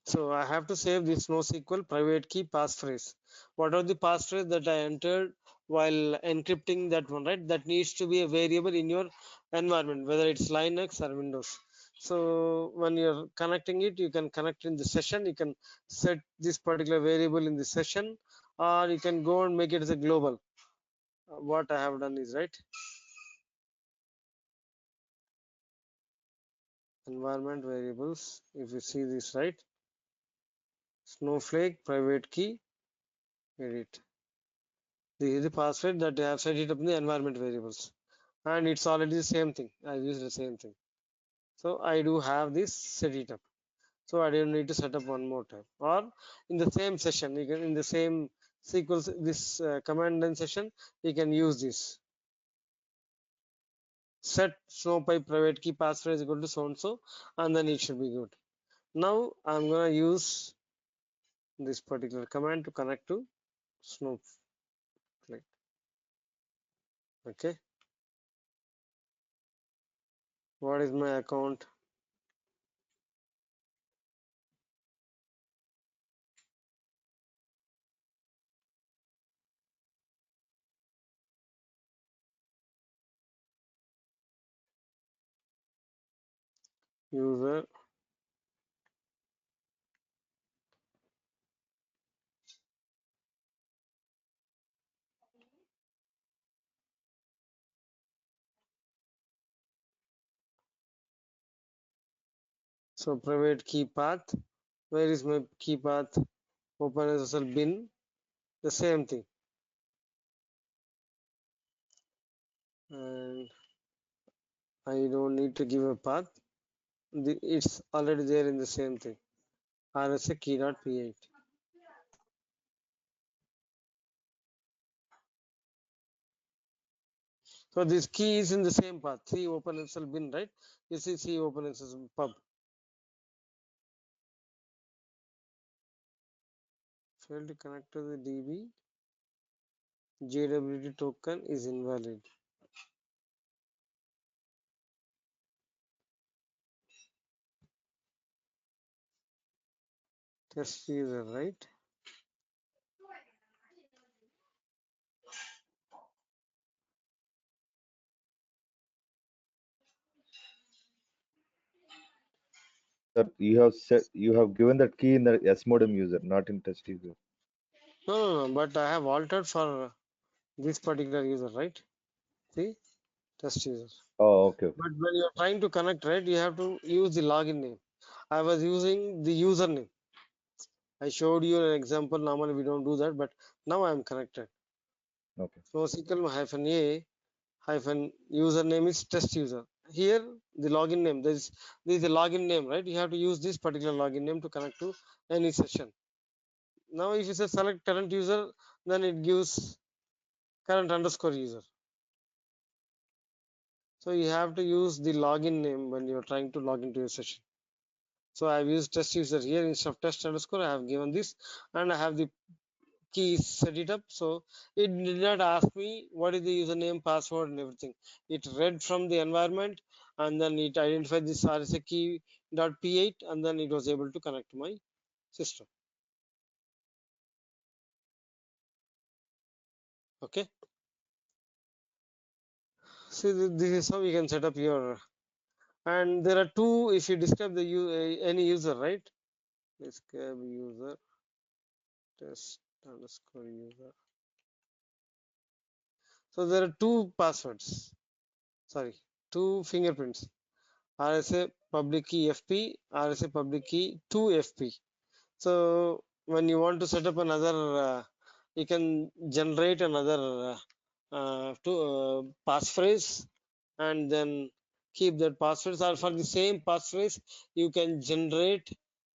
So I have to save this NoSQL private key passphrase. What are the passphrase that I entered while encrypting that one, right? That needs to be a variable in your environment, whether it's Linux or Windows. So when you're connecting it, you can connect in the session. You can set this particular variable in the session, or you can go and make it as a global. What I have done is, right, environment variables. If you see this, right, Snowflake private key edit. This is the password that I have set it up in the environment variables, and it's already the same thing. I use the same thing, so I do have this set it up. So I don't need to set up one more time. Or in the same session, you can in the same sequence, this command line session, you can use this set snowpipe private key password is equal to so and so, and then it should be good. Now I'm gonna use this particular command to connect to Snowflake. Okay, what is my account? User. So private key path. Where is my key path? OpenSSL bin. The same thing. And I don't need to give a path. It's already there in the same thing. RSA key.p8. So this key is in the same path. See OpenSSL bin, right? You see OpenSSL pub. Failed to connect to the DB. JWT token is invalid. Test user, right? That you have given that key in the S modem user, not in test user. No, but I have altered for this particular user, right? See, test user. Oh, okay. But when you're trying to connect, right, you have to use the login name. I was using the username. I showed you an example. Normally we don't do that, but now I am connected. Okay. So SQL-A hyphen username is test user. Here the login name. This is the login name, right? You have to use this particular login name to connect to any session. Now if you say select current user, then it gives current underscore user. So you have to use the login name when you're trying to log into a session. So I've used test user here instead of test underscore. I have given this, and I have the key set it up. So it did not ask me what is the username, password, and everything. It read from the environment, and then it identified this RSA key.p8, and then it was able to connect to my system. Okay. See, this is how you can set up your, and there are two, if you describe the any user, right? Describe user, test underscore user. So there are two passwords, sorry, two fingerprints, RSA public key FP, RSA public key 2FP. So when you want to set up another, you can generate another passphrase and then keep that passphrase, or for the same passphrase you can generate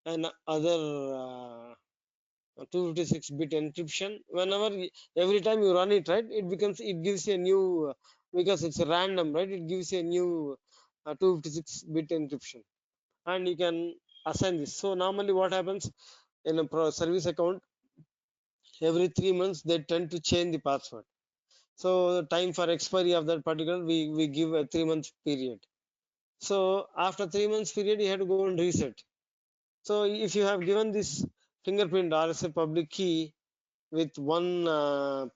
another 256-bit encryption. Whenever every time you run it, right, it gives you a new because it's random, right, it gives you a new 256-bit encryption, and you can assign this. So normally what happens in a service account, every 3 months they tend to change the password. So the time for expiry of that particular, we give a 3 month period. So after 3 months period you have to go and reset. So if you have given this fingerprint RSA public key with one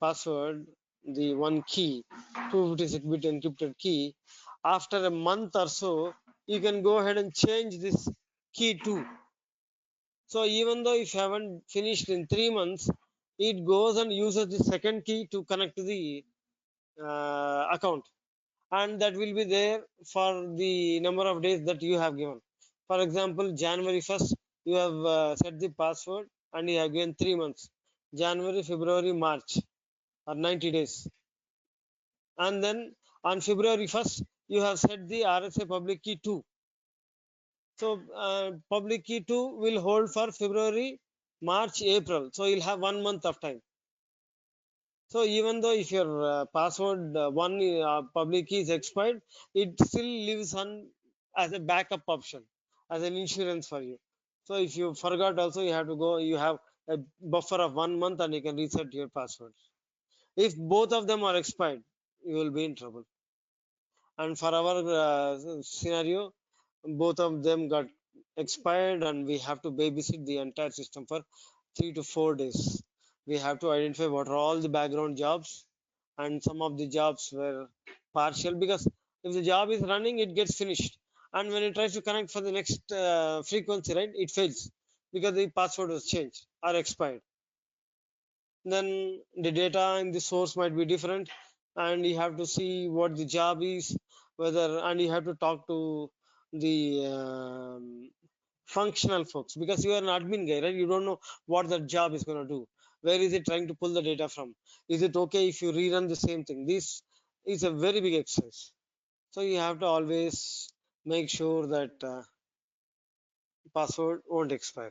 password, the one key, 256-bit encrypted key, after a month or so you can go ahead and change this key too. So even though if you haven't finished in 3 months, it goes and uses the second key to connect to the account, and that will be there for the number of days that you have given. For example, January 1st, you have set the password and you have given 3 months, January, February, March, or 90 days. And then on February 1st, you have set the RSA public key 2. So public key 2 will hold for February, March, April. So you'll have 1 month of time. So even though if your password one public key is expired, it still lives on as a backup option, as an insurance for you. So if you forgot also, you have to go, you have a buffer of 1 month and you can reset your password. If both of them are expired, you will be in trouble. And for our scenario, both of them got expired and we have to babysit the entire system for 3 to 4 days. We have to identify what are all the background jobs, and some of the jobs were partial, because if the job is running it gets finished, and when it tries to connect for the next frequency, right, it fails because the password was changed or expired. Then the data in the source might be different, and you have to see what the job is, whether, and you have to talk to the functional folks, because you are an admin guy, right? You don't know what that job is going to do. Where is it trying to pull the data from? Is it okay if you rerun the same thing? This is a very big exercise. So you have to always make sure that password won't expire.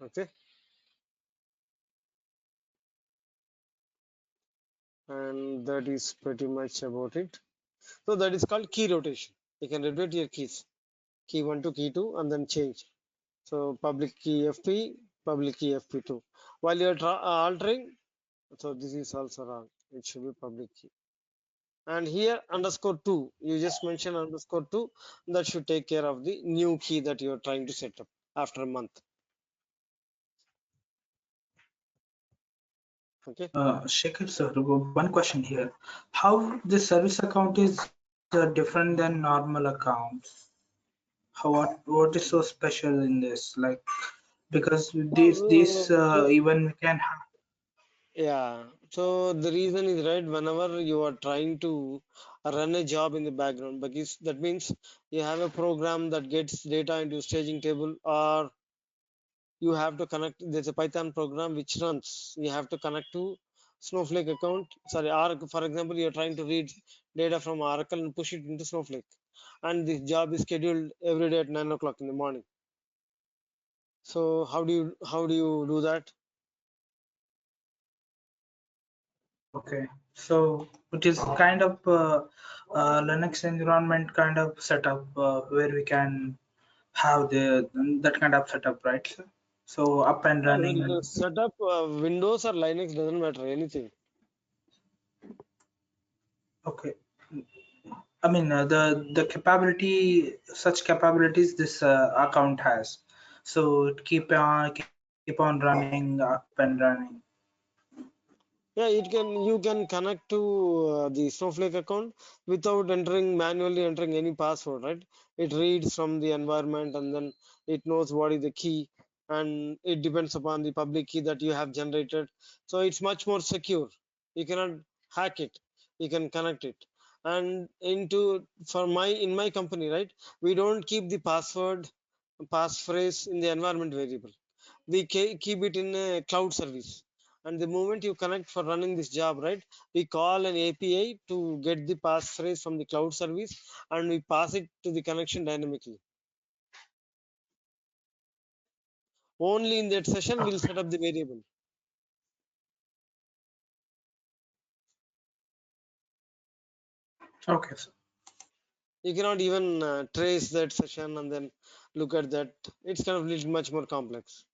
Okay. And that is pretty much about it. So that is called key rotation. You can rotate your keys, key 1 to key 2, and then change. So public key FP, public key FP2. While you're altering, so this is also wrong. It should be public key. And here underscore 2, you just mention underscore 2, that should take care of the new key that you're trying to set up after a month. Okay. Shekhar sir, one question here. How this service account is different than normal accounts? What is so special in this? Like, because this So, even we can have. yeah, so the reason is, right, whenever you are trying to run a job in the background, because that means you have a program that gets data into staging table, or you have to connect, there's a Python program which runs, you have to connect to Snowflake account, sorry, Oracle. For example, you're trying to read data from Oracle and push it into Snowflake, and this job is scheduled every day at 9 o'clock in the morning. So how do you do that? Okay, so it is kind of Linux environment kind of setup where we can have that kind of setup, right, sir? So up and The running. setup, Windows or Linux, doesn't matter, anything. Okay, I mean the capability, such capabilities this account has. so it keep on running up and running. Yeah, you can connect to the Snowflake account without manually entering any password, right? It reads from the environment and then it knows what is the key, and it depends upon the public key that you have generated. So it's much more secure. You cannot hack it. You can connect it. And in my company, right? We don't keep the passphrase in the environment variable. We keep it in a cloud service, and the moment you connect for running this job, right, we call an API to get the passphrase from the cloud service, and we pass it to the connection dynamically. Only in that session we'll set up the variable. Okay, sir. You cannot even trace that session and then look at that. It's kind of little much more complex.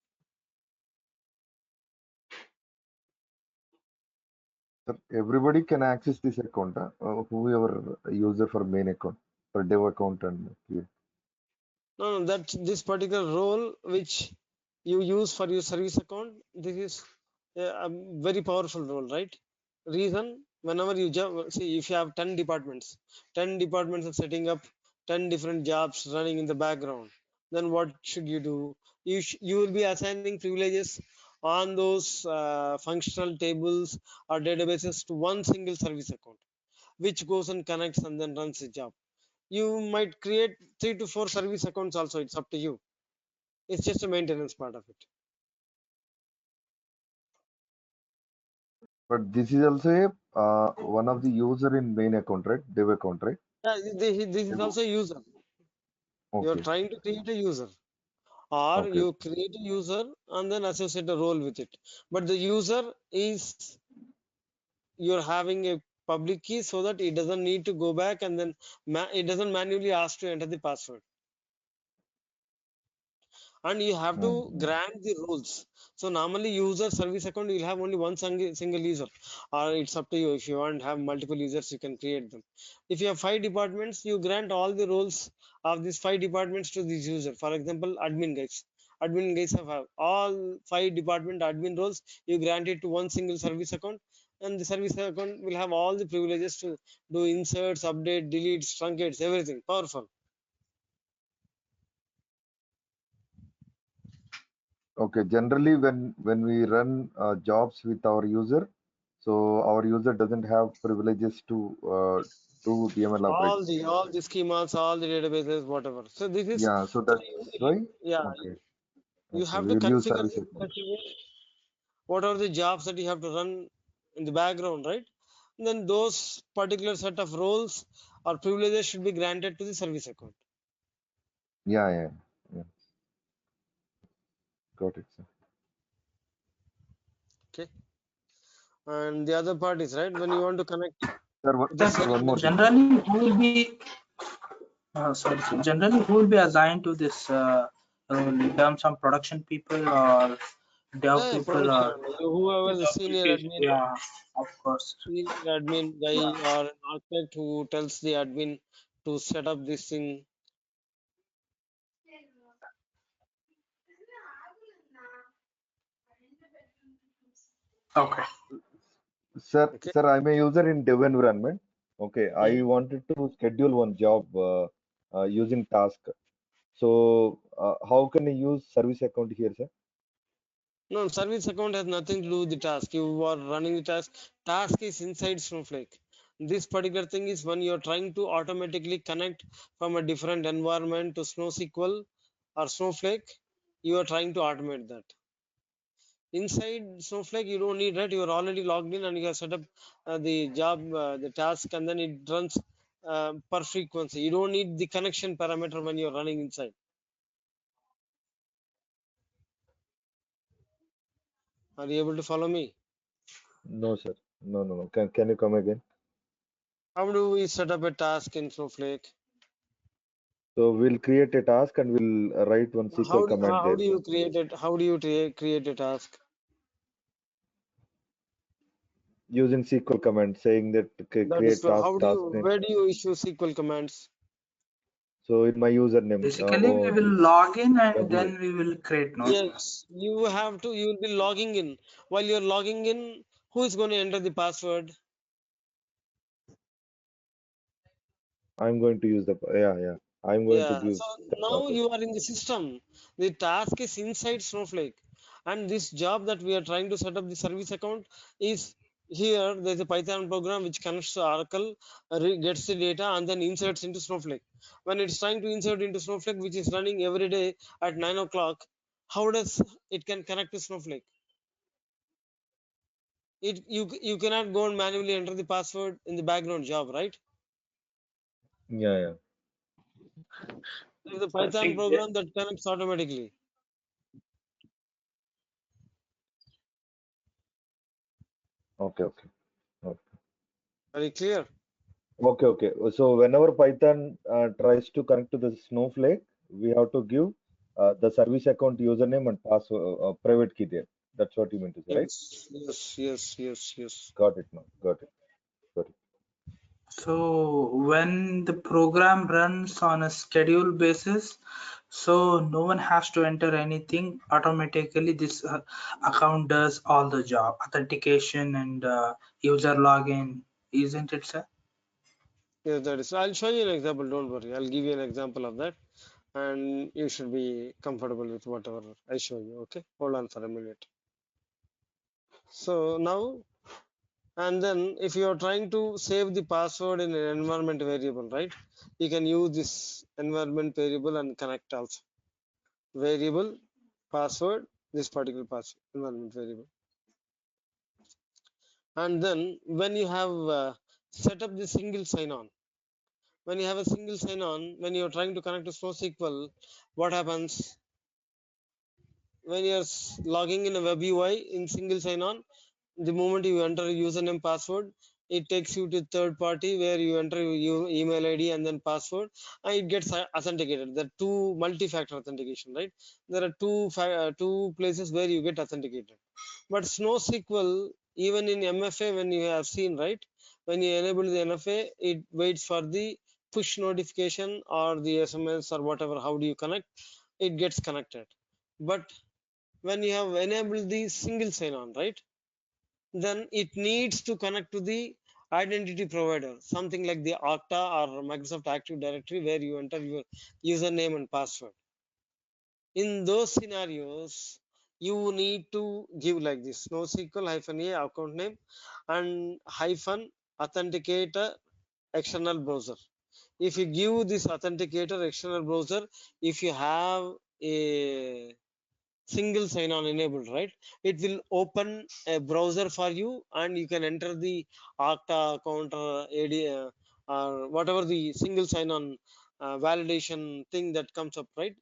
Sir, everybody can access this account, whoever user for main account, for dev account and create. No, that this particular role which you use for your service account, this is a very powerful role, right? Reason, whenever you see, if you have 10 departments, 10 departments are setting up 10 different jobs running in the background, then what should you do? You will be assigning privileges on those functional tables or databases to one single service account, which goes and connects and then runs the job. You might create 3 to 4 service accounts also. It's up to you. It's just a maintenance part of it. But this is also a one of the user in main account, right? Dev account, right? Yeah, this is Dev- also a user. You're Okay, trying to create a user, or okay, you create a user and then associate a role with it. But the user is, you're having a public key so that it doesn't need to go back and then it doesn't manually ask to enter the password. And you have to mm, grant the roles. So normally user service account you'll have only one single user, or it's up to you. If you want to have multiple users, you can create them. If you have 5 departments, you grant all the roles of these 5 departments to this user. For example, admin guys have all 5 department admin roles. You grant it to one single service account, and the service account will have all the privileges to do inserts, update, deletes, truncates, everything. Powerful. okay. Generally, when we run jobs with our user, so our user doesn't have privileges to do DML all operations. the all the schemas, all the databases, whatever. So this is, Yeah, so so that's why. yeah, Okay, you okay. have We to will use configure service this account. such a way, what are the jobs that you have to run in the background, right? And then those particular set of roles or privileges should be granted to the service account. Yeah, yeah, yeah. Got it, sir. Okay. And the other part is, right, when you want to connect Sir, to the Sir, same one more thing. generally who will be sorry, sir. Generally who will be assigned to this role in terms of production people or dev people production, or whoever the Application. yeah, of course. senior admin guy or an architect who tells the admin to set up this thing. Okay. Okay. Sir, I'm a user in dev environment. Okay, I Mhm. wanted to schedule one job using task. So, how can I use service account here, sir? No, service account has nothing to do with the task. You are running the task. Task is inside Snowflake. This particular thing is when you're trying to automatically connect from a different environment to SnowSQL or Snowflake, you are trying to automate that. Inside Snowflake, you don't need that. You are already logged in and you have set up the job, the task, and then it runs per frequency. You don't need the connection parameter when you're running inside. Are you able to follow me? No, sir. No, no, no. Can you come again? How do we set up a task in Snowflake? So we'll create a task and we'll write one SQL command How there, do sir. you create it? How do you create a task? Using SQL command saying that That is create task how do task you name. where do you issue SQL commands? So in my username, Basically, we will this log in and W. then we will create note. Yes, you will be logging in. While you're logging in, who is going to enter the password? I'm going to use the yeah. I'm going to Yeah, give so the now password. you are in the system. The task is inside Snowflake. And this job that we are trying to set up the service account is here. There's a Python program which connects to Oracle, gets the data, and then inserts into Snowflake. When it's trying to insert into Snowflake, which is running every day at 9 o'clock, how does it can connect to Snowflake? You cannot go and manually enter the password in the background job, right? Yeah. There's a I Python think they, program that connects automatically. Okay. Very clear. Okay. So whenever Python tries to connect to the Snowflake, we have to give the service account username and password, private key there. That's what you meant to say, right? Yes. Got it now. Got it. So when the program runs on a schedule basis, so no one has to enter anything. Automatically, this account does all the job, authentication and user login, isn't it, sir? Yes, that is. I'll show you an example. Don't worry. I'll give you an example of that, and you should be comfortable with whatever I show you. Okay. Hold on for a minute. So now, and then if you are trying to save the password in an environment variable, right? You can use this environment variable and connect also. Variable password, this particular password environment variable. And then when you have set up the single sign-on, when you have a single sign-on, when you're trying to connect to SnowSQL, what happens when you're logging in a web UI in single sign-on? The moment you enter a username password, it takes you to third party where you enter your email ID and then password, and it gets authenticated. There are two multi-factor authentication, right? There are two places where you get authenticated. But SnowSQL, even in MFA, when you have seen, right, when you enable the MFA, it waits for the push notification or the SMS or whatever. How do you connect? It gets connected. But when you have enabled the single sign-on, right, then it needs to connect to the identity provider, something like the Okta or Microsoft Active Directory, where you enter your username and password. In those scenarios, you need to give like this: NoSQL -a account name and hyphen authenticator external browser. If you give this authenticator external browser, if you have a single sign-on enabled, right, it will open a browser for you, and you can enter the Okta account or AD or whatever the single sign-on validation thing that comes up, right?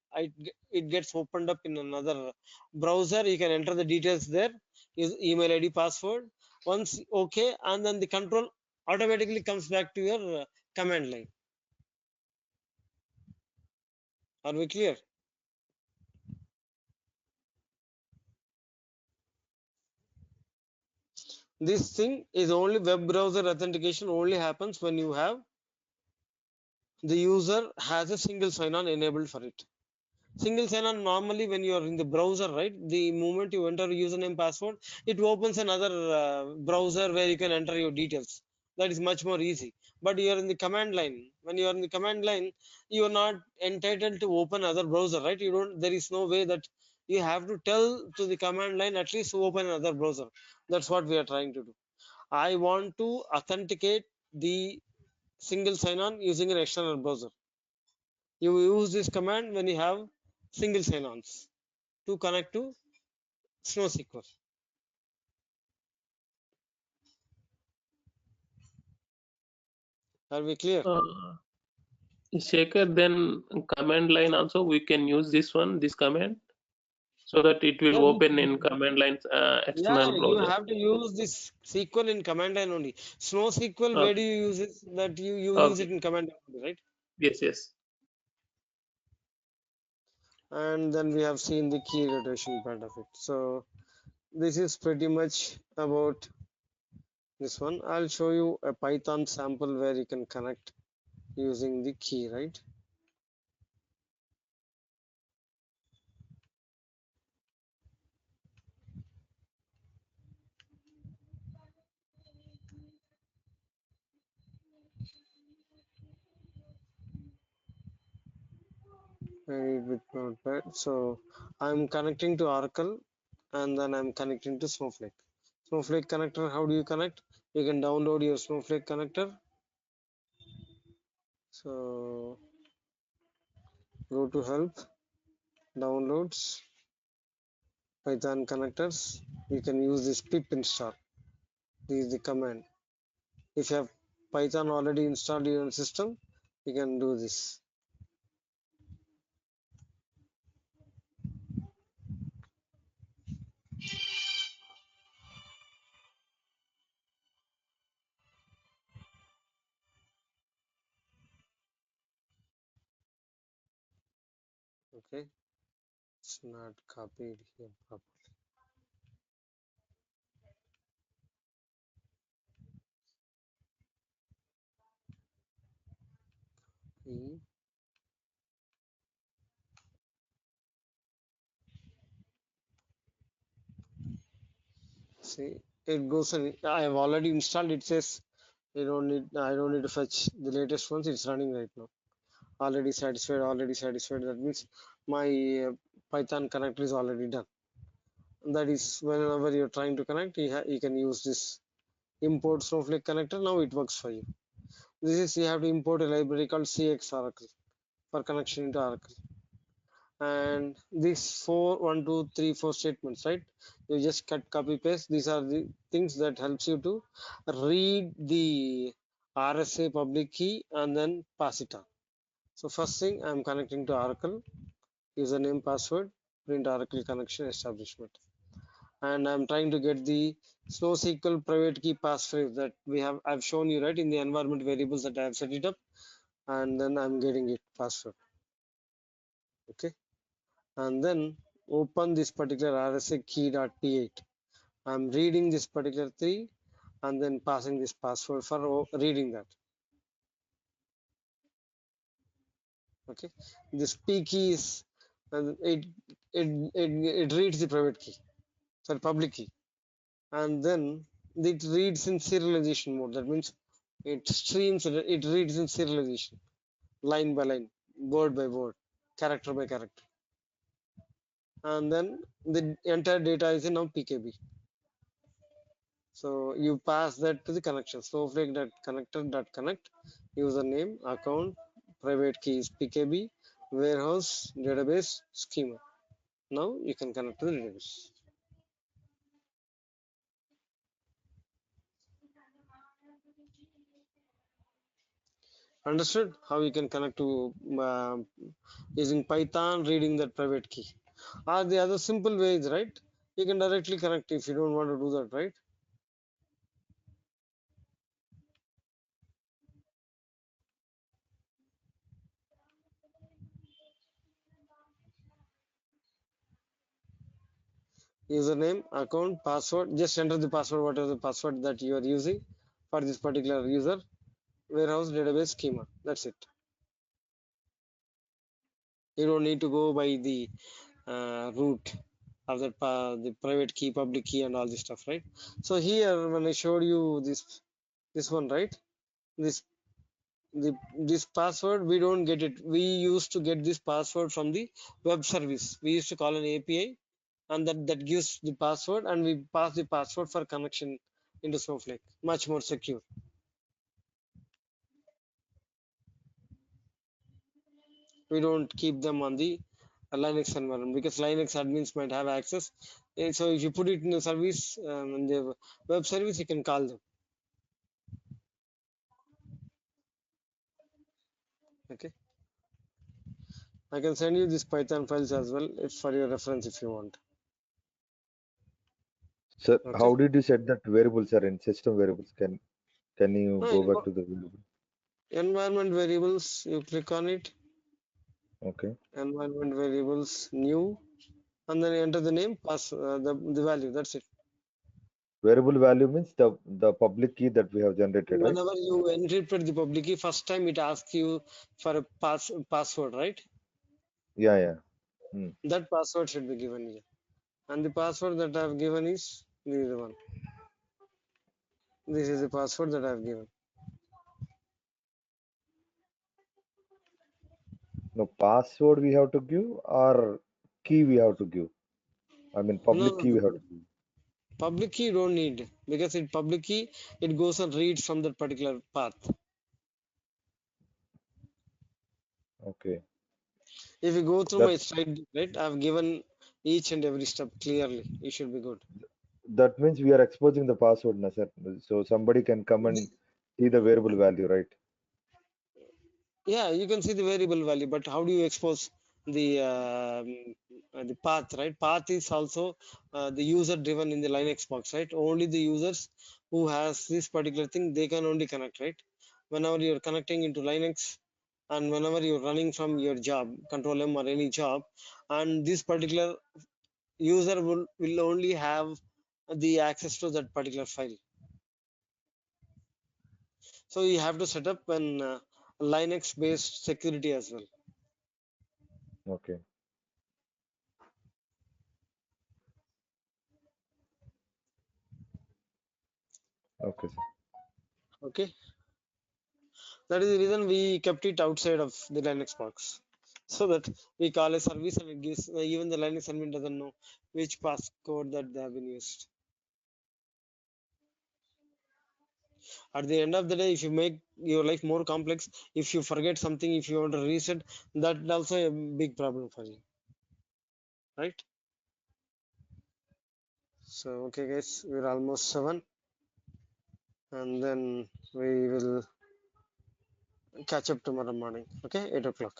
It gets opened up in another browser. You can enter the details there, is email ID, password. Once okay, and then the control automatically comes back to your command line. Are we clear? This thing is only web browser authentication only happens when you have the user has a single sign-on enabled for it. Single sign-on normally when you are in the browser, right? The moment you enter username password, it opens another browser where you can enter your details. That is much more easy. But you are in the command line. When you are in the command line, you are not entitled to open other browser, right? You don't. There is no way that you have to tell to the command line at least to open another browser. That's what we are trying to do. I want to authenticate the single sign-on using an external browser. You use this command when you have single sign-ons to connect to SnowSQL. Are we clear? Shaker, then command line also we can use this command, so that it will Yeah, open in command lines external you browser. have to use this SQL in command line only. SnowSQL, where do Okay. you use it? That you use it Okay. in command line only, right? Yes. And then we have seen the key rotation part of it. So this is pretty much about this one. I'll show you a Python sample where you can connect using the key, right? I read with Notepad. So I'm connecting to Oracle and then I'm connecting to Snowflake. Snowflake connector, how do you connect? You can download your Snowflake connector. So go to help, downloads, Python connectors. You can use this pip install. This is the command. If you have Python already installed in your system, you can do this. Okay, it's not copied here properly. See, it goes and I have already installed. It says I don't need to fetch the latest ones. It's running right now. Already satisfied, already satisfied. That means my Python connector is already done. That is, whenever you're trying to connect, you can use this import Snowflake connector. Now it works for you. This is, you have to import a library called CX Oracle for connection into Oracle. And these 4 1 2 3 4 statements, right? You just cut, copy, paste. These are the things that helps you to read the RSA public key and then pass it on. So first thing, I'm connecting to Oracle, username, password, print Oracle connection establishment, and I'm trying to get the SnowSQL private key passphrase that I've shown you, right, in the environment variables that I have set it up, and then I'm getting it password. Okay, and then open this particular RSA key.p8. I'm reading this particular 3 and then passing this password for reading that. Okay, this p key is it reads the private key, sorry, public key, and then it reads in serialization mode. That means it reads in serialization, line by line, word by word, character by character, and then the entire data is in now pkb. So you pass that to the connection, snowflake.connector.connect, username, account, private key is pkb, warehouse, database, schema. Now you can connect to the database. Understood how you can connect to using Python, reading that private key. Are the other simple ways, right? You can directly connect if you don't want to do that, right? Username, account, password. Just enter the password, whatever the password that you are using for this particular user. Warehouse, database, schema. That's it. You don't need to go by the root of that the private key, public key, and all this stuff, right? So here, when I showed you this one, right? This this password, we don't get it. We used to get this password from the web service. We used to call an API, and that gives the password, and we pass the password for connection into Snowflake. Much more secure. We don't keep them on the Linux environment because Linux admins might have access. And so if you put it in the service, in the web service, you can call them. Okay, I can send you these Python files as well. It's for your reference if you want. Sir, Okay. how did you set that variables are in system variables? Can you No, go back to the variable? environment variables, you click on it, Okay. environment variables, new, and then enter the name, pass the value. That's it. Variable value means the public key that we have generated, right? Whenever you encrypted the public key, first time it asks you for a password, right? Yeah, yeah. Hmm. That password should be given here. And the password that I have given is this is the one. This is the password that I have given. No, password we have to give or key we have to give. I mean, No, public no, key we have no. to give. Public key you don't need, because in public key it goes and reads from that particular path. Okay. If you go through That my slide, right, I've given each and every step clearly. You should be good. that means we are exposing the password, na, sir. So somebody can come and see the variable value, right? Yeah, you can see the variable value, but how do you expose the path, right? Path is also the user driven in the Linux box, right? Only the users who has this particular thing, they can only connect, right? Whenever you're connecting into Linux, and whenever you're running from your job, control M or any job, and this particular user will only have the access to that particular file. So you have to set up an Linux based security as well. Okay. Okay, sir. Okay. That is the reason we kept it outside of the Linux box. So that we call a service and it gives, even the Linux admin doesn't know which passcode that they have been used. At the end of the day, if you make your life more complex, if you forget something, if you want to reset, that also a big problem for you, right? So, okay, guys, we're almost 7, and then we will catch up tomorrow morning. Okay, 8 o'clock.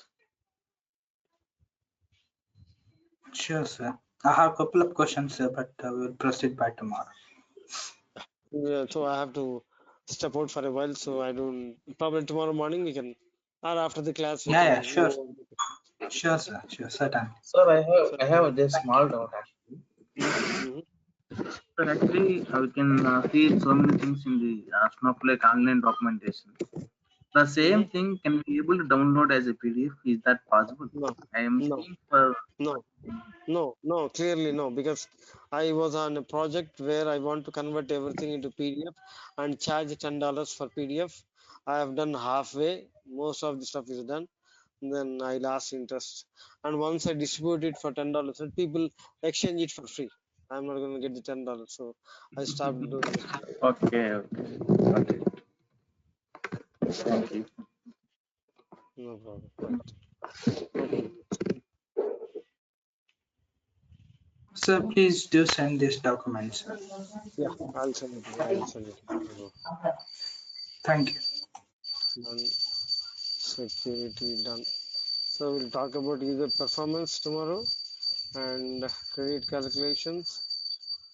Sure, sir. I have a couple of questions, sir, but we'll proceed by tomorrow. Yeah, so I have to step out for a while, so I don't. Probably tomorrow morning we can, or after the class we Yeah, can sure. go over Sure, sir. Sure, certainly. Sir, so, I have just small doubt actually. mhm. Sir, actually, we can see so many things in the Snowflake online documentation. The same thing can be able to download as a PDF. Is that possible? No, I am no, seeing for. no, no, clearly no, because I was on a project where I want to convert everything into PDF and charge $10 for PDF. I have done halfway, most of the stuff is done. Then I lost interest, and once I distribute it for $10, and people exchange it for free. I'm not going to get the $10, so I stopped doing it. Okay, okay. Got it. Thank you. No problem. Right. Okay. Sir, please do send this document, sir. Yeah, I'll send it. I'll send it. Thank you. Done. Security done. So we'll talk about user performance tomorrow, and credit calculations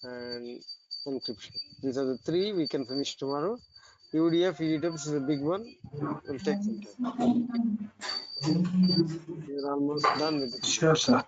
and encryption. These are the three we can finish tomorrow. UDF, EDFs is a big one. Will take some time. We're almost done with it. Sure, sir.